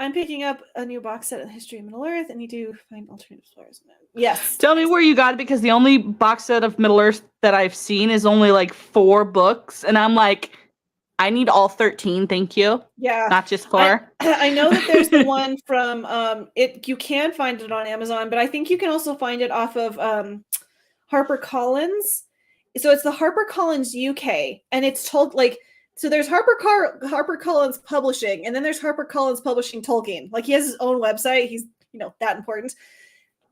I'm picking up a new box set of the History of Middle-earth, and you do find alternative stories. Yes. Tell me where you got it, because the only box set of Middle-earth that I've seen is only like 4 books, and I'm like, I need all 13, thank you. Yeah. Not just 4. I know that there's the one from you can find it on Amazon, but I think you can also find it off of HarperCollins. So it's the HarperCollins UK, and it's told like, so there's HarperCollins Publishing, and then there's HarperCollins Publishing Tolkien. Like he has his own website. He's, that important.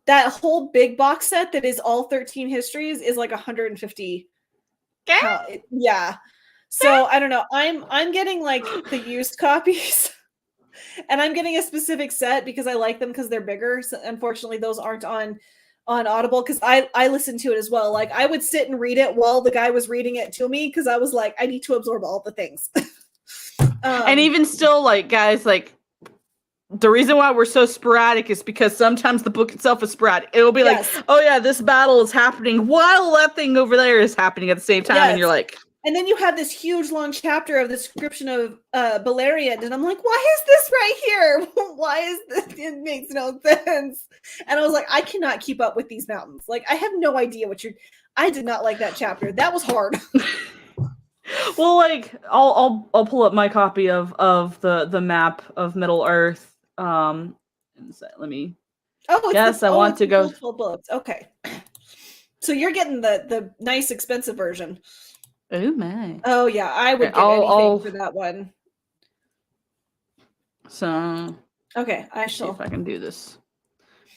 That whole big box set that is all 13 histories is like 150. Yeah. So I don't know. I'm getting like the used copies, and I'm getting a specific set because I like them because they're bigger. So unfortunately, those aren't on Audible because I listened to it as well. Like I would sit and read it while the guy was reading it to me because I was like, I need to absorb all the things. And even still, like guys, like the reason why we're so sporadic is because sometimes the book itself is sporadic. It'll be like, oh yeah, this battle is happening while that thing over there is happening at the same time, and you're like. And then you have this huge long chapter of the description of Beleriand, and I'm like, why is this right here? Why is this? It makes no sense. And I was like, I cannot keep up with these mountains. Like, I have no idea I did not like that chapter. That was hard. Well, like I'll pull up my copy of the map of Middle Earth. Let me. Oh, it's Yes, I want it's to the go. full bullets. Okay. So you're getting the nice expensive version. Oh my. Oh yeah, I would Okay, give anything I'll for that one. so Okay, I see if shall. I can do this.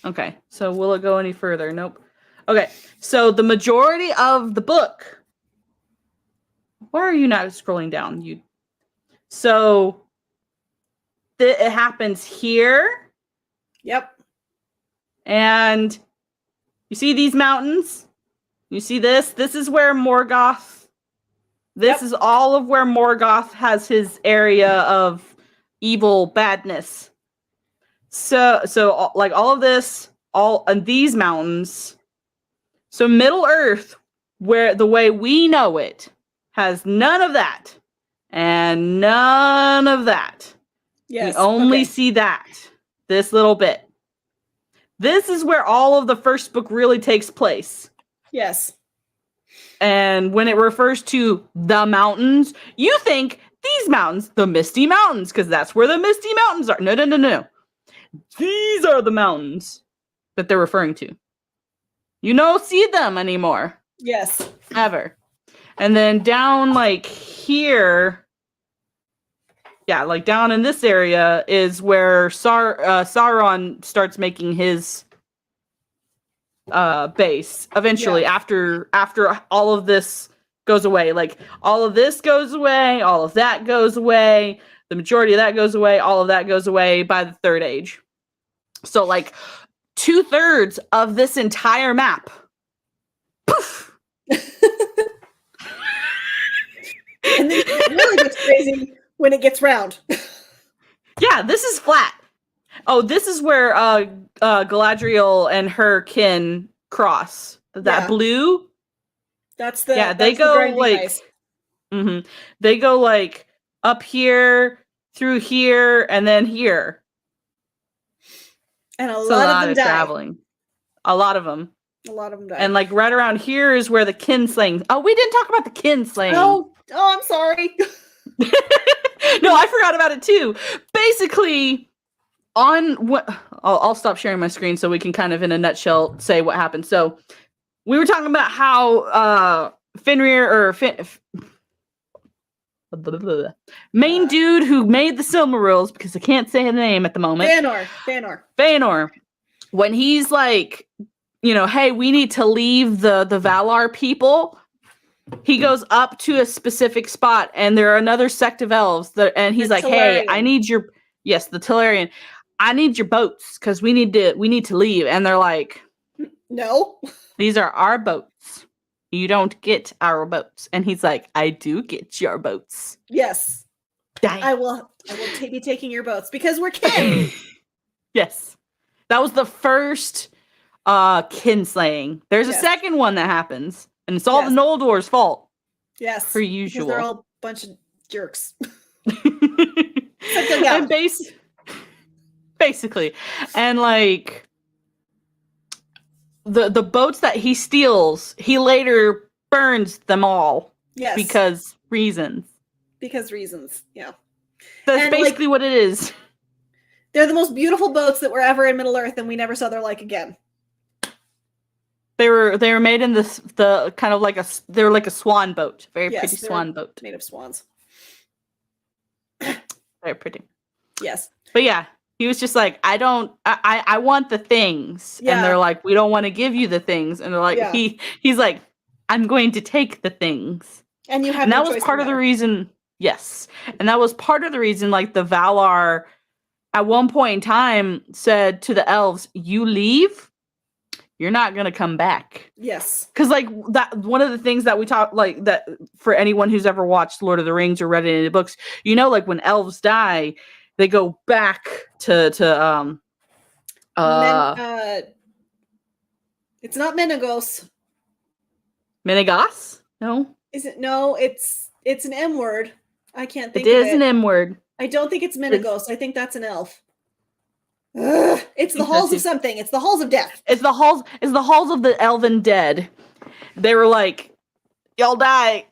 Okay, so will it go any further? Nope. Okay, so the majority of the book. Why are you not scrolling down? So it happens here, Yep. and you see these mountains. You see this. This is where Morgoth. This Yep. is all of where Morgoth has his area of evil badness. So like all of this, all and these mountains. So Middle Earth, where the way we know it, has none of that and none of that. Yes. We only Okay. see that. This little bit. This is where all of the first book really takes place. Yes. And when it refers to the mountains, you think these mountains, the Misty Mountains, because that's where the Misty Mountains are. No. These are the mountains that they're referring to. You don't see them anymore. Yes. Ever. And then down like here, yeah, like down in this area is where Sauron starts making his base eventually after all of this goes away. Like all of this goes away, all of that goes away, the majority of that goes away, all of that goes away by the Third Age. So like 2/3 of this entire map. Poof. And then it really gets crazy when it gets round. Yeah, this is flat. Oh, this is where Galadriel and her kin cross. That blue. That's the They that's the go grinding like ice. They go like up here, through here, and then here. And a lot of them die. Traveling. A lot of them. A lot of them die. And like right around here is where the kinslaying. Oh, we didn't talk about the kinslaying. Oh, I'm sorry. No, I forgot about it too. Basically, I'll stop sharing my screen so we can kind of in a nutshell say what happened. So we were talking about how Fenrir main dude who made the Silmarils, because I can't say his name at the moment. Feanor. When he's like, hey, we need to leave the Valar people. He goes up to a specific spot, and there are another sect of elves and he's like, "Hey, I need the Tolarian. I need your boats because we need to leave." And they're like, "No, these are our boats. You don't get our boats." And he's like, "I do get your boats." Yes, I will be taking your boats because we're kin. Yes, that was the first kinslaying. There's a second one that happens. And it's all the Noldor's fault. Yes. Per usual. Because they're all a bunch of jerks. And basically. And like the boats that he steals, he later burns them all. Yes. Because reasons. Yeah. That's basically what it is. They're the most beautiful boats that were ever in Middle Earth, and we never saw their like again. They were made in the kind of like they were like a swan boat, very pretty swan boat, made of swans. Very pretty. Yes, but yeah, he was just like, I want the things, and they're like, we don't want to give you the things, and they're like, he's like, I'm going to take the things, and you have. And that was part of the reason. Yes, and that was part of the reason. Like the Valar, at one point in time, said to the elves, "You leave. You're not gonna come back." Yes. Because like that, one of the things that we talk like that for anyone who's ever watched Lord of the Rings or read any of the books, like when elves die, they go back to it's not Menagos. Menagos? No. Is it? No, it's an M word. I can't think it of it. It is an M word. I don't think it's Menagos. I think that's an elf. Ugh, it's the halls of something. It's the halls of death. It's the halls of the elven dead. They were like, y'all die.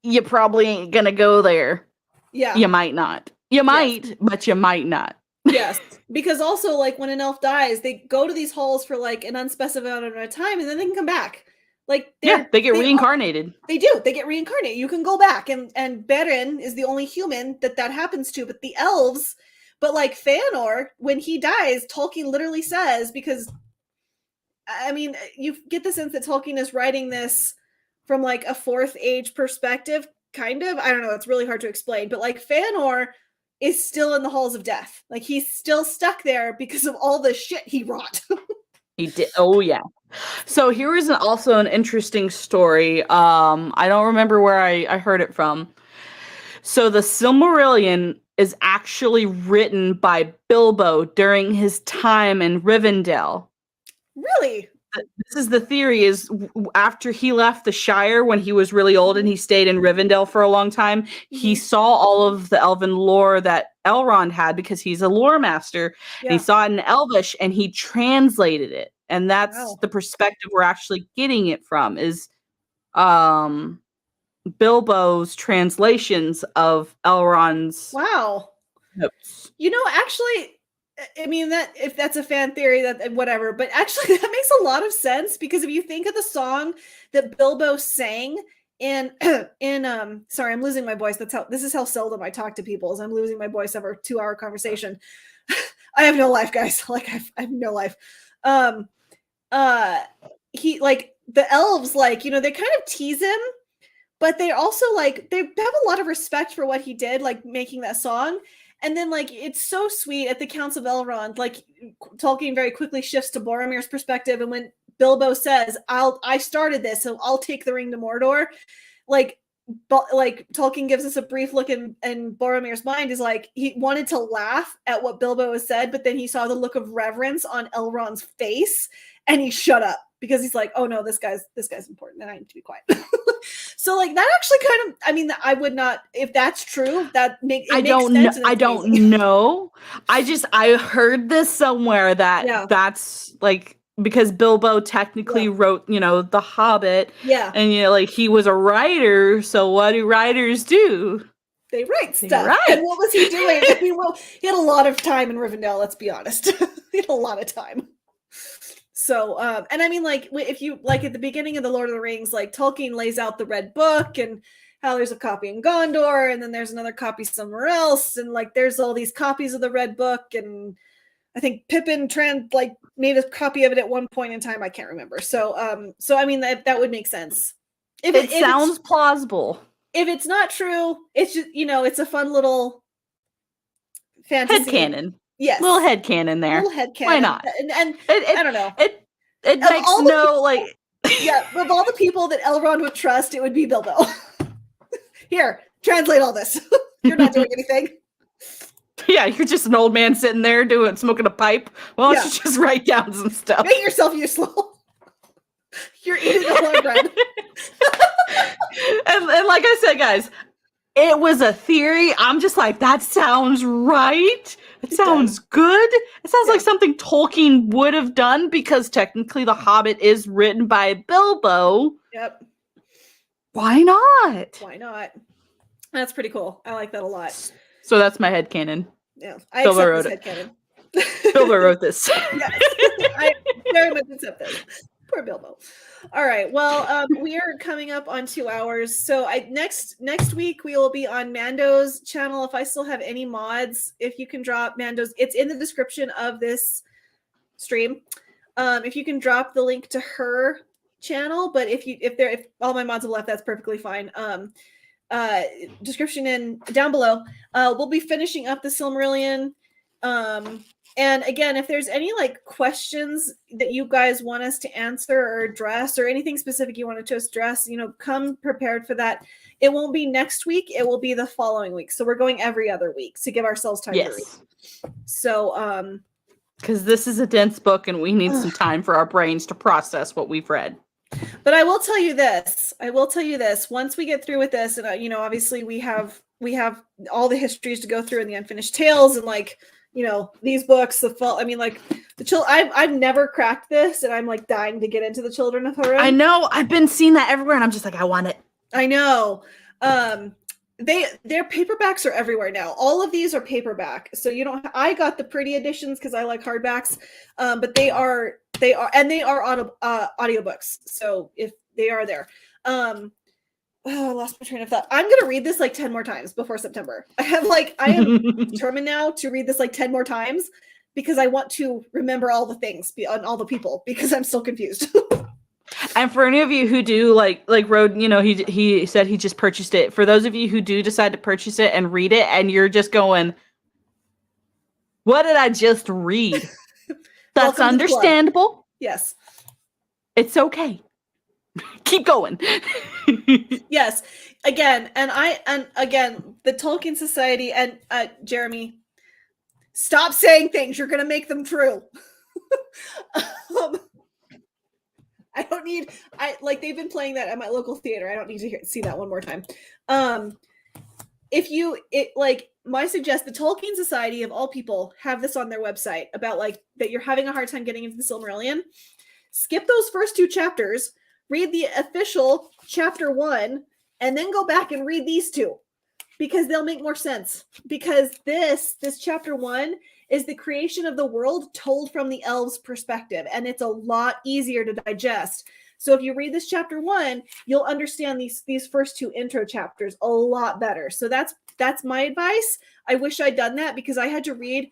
you probably ain't gonna go there. Yeah. You might not. You might, but you might not. Yes. Because also, like, when an elf dies, they go to these halls for like an unspecified amount of time, and then they can come back. Like, Yeah, they get reincarnated. They do. They get reincarnated. You can go back, and Beren is the only human that happens to. But the elves, but like Fëanor, when he dies, Tolkien literally says, because I mean, you get the sense that Tolkien is writing this from like a fourth age perspective, kind of. I don't know. It's really hard to explain. But like Fëanor is still in the halls of death. Like, he's still stuck there because of all the shit he wrought. He did. Oh yeah. So here is also an interesting story. I don't remember where I heard it from. So the Silmarillion is actually written by Bilbo during his time in Rivendell. Really? This is the theory, is after he left the Shire when he was really old and he stayed in Rivendell for a long time, he saw all of the elven lore that Elrond had because he's a lore master. Yeah. And he saw it in Elvish and he translated it. And that's Wow. the perspective we're actually getting it from, is Bilbo's translations of Elrond's Wow. notes. You know, actually, I mean, that if that's a fan theory, that whatever, but actually that makes a lot of sense, because if you think of the song that Bilbo sang in sorry, I'm losing my voice. This is how seldom I talk to people, is I'm losing my voice over a 2-hour conversation. I have no life, guys. Like, I have no life. He, like, the elves, like, you know, they kind of tease him, but they also, like, they have a lot of respect for what he did, like making that song. And then, like, it's so sweet at the Counts of Elrond, like, Tolkien very quickly shifts to Boromir's perspective. And when Bilbo says, I started this, so I'll take the ring to Mordor, like Tolkien gives us a brief look in Boromir's mind, is like, he wanted to laugh at what Bilbo has said, but then he saw the look of reverence on Elrond's face and he shut up, because he's like, oh no, this guy's important and I need to be quiet. So, like, that actually kind of, I mean, I would not, if that's true, I don't know. I heard this somewhere that that's like, because Bilbo technically wrote, you know, The Hobbit. Yeah. And, you know, like, he was a writer. So what do writers do? They write stuff. And what was he doing? I mean, well, he had a lot of time in Rivendell, let's be honest. He had a lot of time. So, and I mean, like, if you, like, at the beginning of the Lord of the Rings, like, Tolkien lays out the Red Book and how there's a copy in Gondor and then there's another copy somewhere else. And, like, there's all these copies of the Red Book. And I think Pippin made a copy of it at one point in time. I can't remember. So I mean, that would make sense. If it sounds plausible. If it's not true, it's just, you know, it's a fun little fantasy. Headcanon. Yes. Little headcanon there. Little headcanon. Why not? And I don't know. It makes no, like... Yeah, of all the people that Elrond would trust, it would be Bilbo. Here, translate all this. You're not doing anything. Yeah, you're just an old man sitting there smoking a pipe. Why don't you just write down some stuff? Make yourself useful. You're eating the whole bread. and like I said, guys, it was a theory. I'm just like, that sounds right. It sounds good. It sounds like something Tolkien would have done, because technically The Hobbit is written by Bilbo. Yep. Why not? Why not? That's pretty cool. I like that a lot. So that's my headcanon. Yeah. Bilbo wrote it. Bilbo wrote this. Yes. I very much accept this. Poor Bilbo. All right. Well, we are coming up on 2 hours. So next week we will be on Mando's channel. If I still have any mods, if you can drop Mando's, it's in the description of this stream. If you can drop the link to her channel, but if all my mods have left, that's perfectly fine. Description down below. We'll be finishing up the Silmarillion. And again, if there's any like questions that you guys want us to answer or address, or anything specific you want to address, you know, come prepared for that. It won't be next week. It will be the following week. So we're going every other week to give ourselves time to read. So, because this is a dense book and we need some time for our brains to process what we've read. But I will tell you this. Once we get through with this, and you know, obviously we have all the histories to go through and the unfinished tales, and like, you know, these books, I mean, like I've never cracked this, and I'm like dying to get into the Children of Hurin. I know. I've been seeing that everywhere, and I'm just like, I want it. I know. Their paperbacks are everywhere now. All of these are paperback, so you don't. I got the pretty editions because I like hardbacks, but they are audiobooks. So if they are there, I lost my train of thought. I'm gonna read this like 10 more times before September. I am determined now to read this like 10 more times because I want to remember all the things on all the people because I'm still confused. And for any of you who do like Road, he said he just purchased it. For those of you who do decide to purchase it and read it, and you're just going, "What did I just read?" That's understandable. Yes, it's okay. Keep going. Yes, again, the Tolkien Society and Jeremy, stop saying things. You're gonna make them true. I don't need. They've been playing that at my local theater. I don't need to see that one more time. My suggest the Tolkien Society of all people have this on their website about that you're having a hard time getting into the Silmarillion. Skip those first 2 chapters, read the official chapter 1, and then go back and read these 2 because they'll make more sense. Because this chapter 1 is the creation of the world told from the elves' perspective, and it's a lot easier to digest. So if you read this chapter 1, you'll understand these first 2 intro chapters a lot better. So that's my advice. I wish I'd done that because I had to read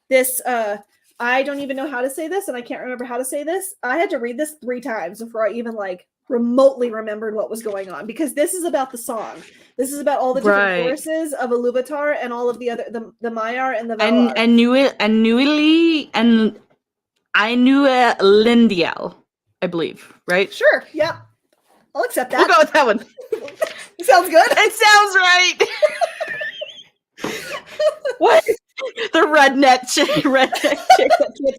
this. I don't even know how to say this, and I can't remember how to say this. I had to read this 3 times before I even remotely remembered what was going on, because this is about the song. This is about all the different choruses of Iluvatar and all of the other the Maiar and the Valar. And Lindiel, I believe, right? Sure, yeah. I'll accept that. We'll go with that one. Sounds good. It sounds right. What? The redneck chick that can't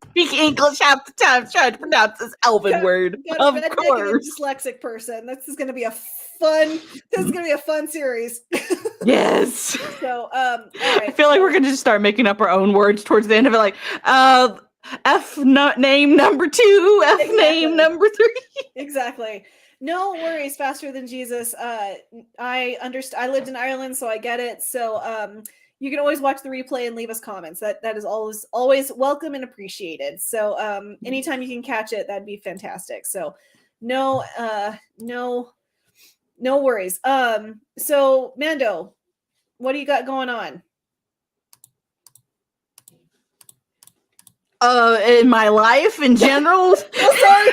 speak English half the time trying to pronounce this elven word. Of course. Dyslexic person. This is going to be a fun series. Yes. So, all right. I feel like we're going to just start making up our own words towards the end of it, name number 2, name number 3. Exactly. No worries. Faster than Jesus. I lived in Ireland, so I get it. So, you can always watch the replay and leave us comments. That is always welcome and appreciated. So anytime you can catch it, that'd be fantastic. So no worries. So Mando, what do you got going on? In my life in general. Sorry.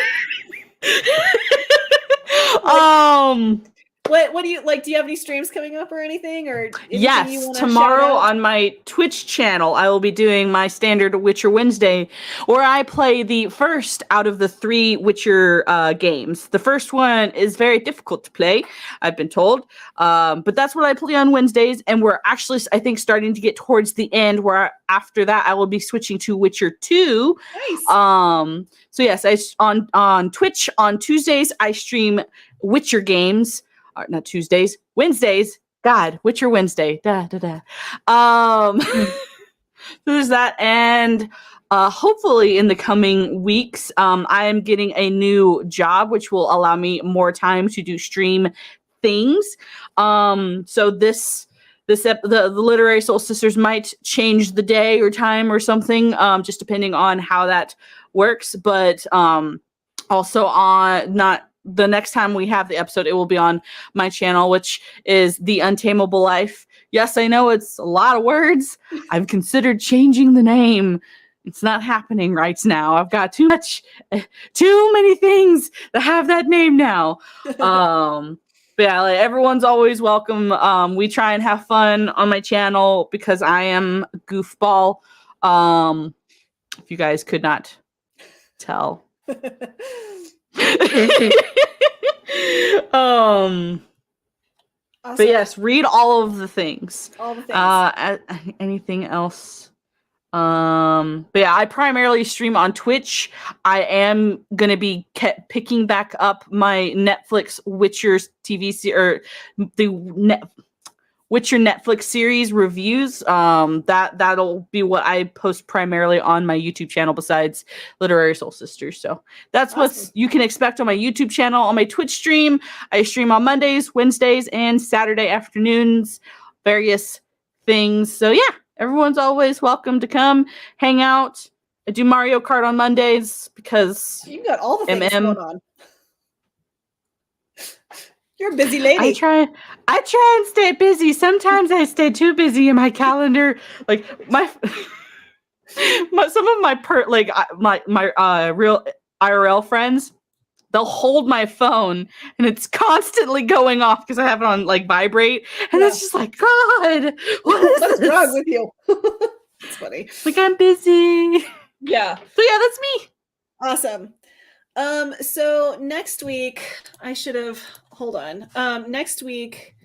What do you like? Do you have any streams coming up or anything? Or yes, tomorrow on my Twitch channel, I will be doing my standard Witcher Wednesday, where I play the first out of the 3 Witcher games. The first one is very difficult to play, I've been told, but that's what I play on Wednesdays, and we're actually, I think, starting to get towards the end, where after that I will be switching to Witcher 2. Nice. So yes, on Twitch on Tuesdays I stream Witcher games. Not Tuesdays, Wednesdays. God, Witcher Wednesday. So there's that, and hopefully in the coming weeks, I am getting a new job, which will allow me more time to do stream things. So the Literary Soul Sisters might change the day or time or something, just depending on how that works. But also not. The next time we have the episode, it will be on my channel, which is The Untamable Life. Yes, I know it's a lot of words. I've considered changing the name. It's not happening right now. I've got too many things that have that name now. But yeah, everyone's always welcome. We try and have fun on my channel because I am a goofball. If you guys could not tell. Awesome. But yes, read all of the things. All the things. Anything else? But yeah, I primarily stream on Twitch. I am gonna be picking back up my Netflix Witcher's TV series, or the Witcher Netflix series reviews. That'll be what I post primarily on my YouTube channel besides Literary Soul Sisters. So that's what you can expect on my YouTube channel. On my Twitch stream, I stream on Mondays, Wednesdays, and Saturday afternoons, various things. So yeah, everyone's always welcome to come hang out. I do Mario Kart on Mondays because You got all the things MM. going on. You're a busy lady. I try and stay busy. Sometimes I stay too busy in my calendar. Like some of my real IRL friends, they'll hold my phone and it's constantly going off because I have it on like vibrate, and it's just like, God, what's wrong with you? It's funny. Like, I'm busy. Yeah. So yeah, that's me. Awesome. So next week, hold on. Next week,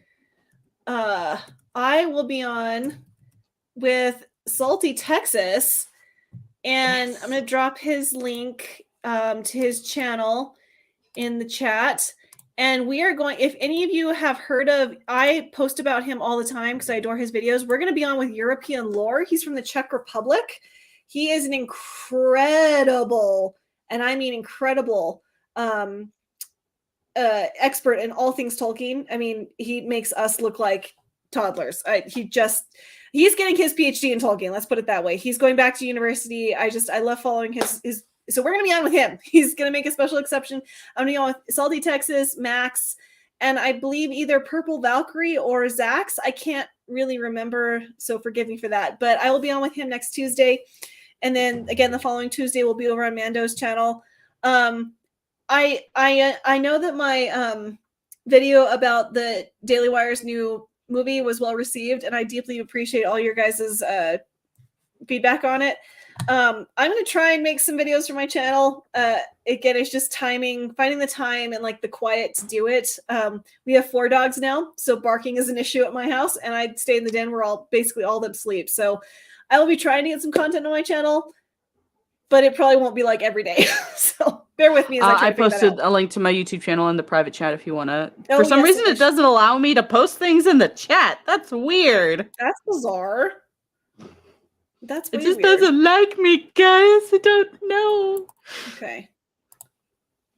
I will be on with Salty Texas, and I'm going to drop his link to his channel in the chat. And we are going, if any of you have heard of, I post about him all the time because I adore his videos. We're going to be on with European Lore. He's from the Czech Republic. He is an incredible, and I mean incredible, expert in all things Tolkien. I mean, he makes us look like toddlers. He's getting his PhD in Tolkien. Let's put it that way. He's going back to university. I love following his. So we're going to be on with him. He's going to make a special exception. I'm going to be on with Salty Texas, Max, and I believe either Purple Valkyrie or Zax. I can't really remember, so forgive me for that. But I will be on with him next Tuesday. And then again, the following Tuesday will be over on Mando's channel. I know that my video about the Daily Wire's new movie was well received, and I deeply appreciate all your guys' feedback on it. I'm going to try and make some videos for my channel. Again, it's just finding the time and like the quiet to do it. We have 4 dogs now, so barking is an issue at my house, and I stay in the den where basically all of them sleep. So I will be trying to get some content on my channel, but it probably won't be like every day. So bear with me as I posted a link to my YouTube channel in the private chat if you want to. Oh, For some yes, reason, it doesn't allow me to post things in the chat. That's weird. That's bizarre. That's it just doesn't like me, guys. I don't know. Okay.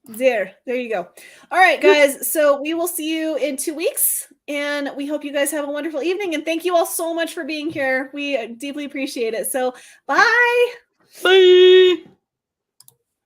There you go. All right, guys. So we will see you in 2 weeks, and we hope you guys have a wonderful evening. And thank you all so much for being here. We deeply appreciate it. So bye. Bye.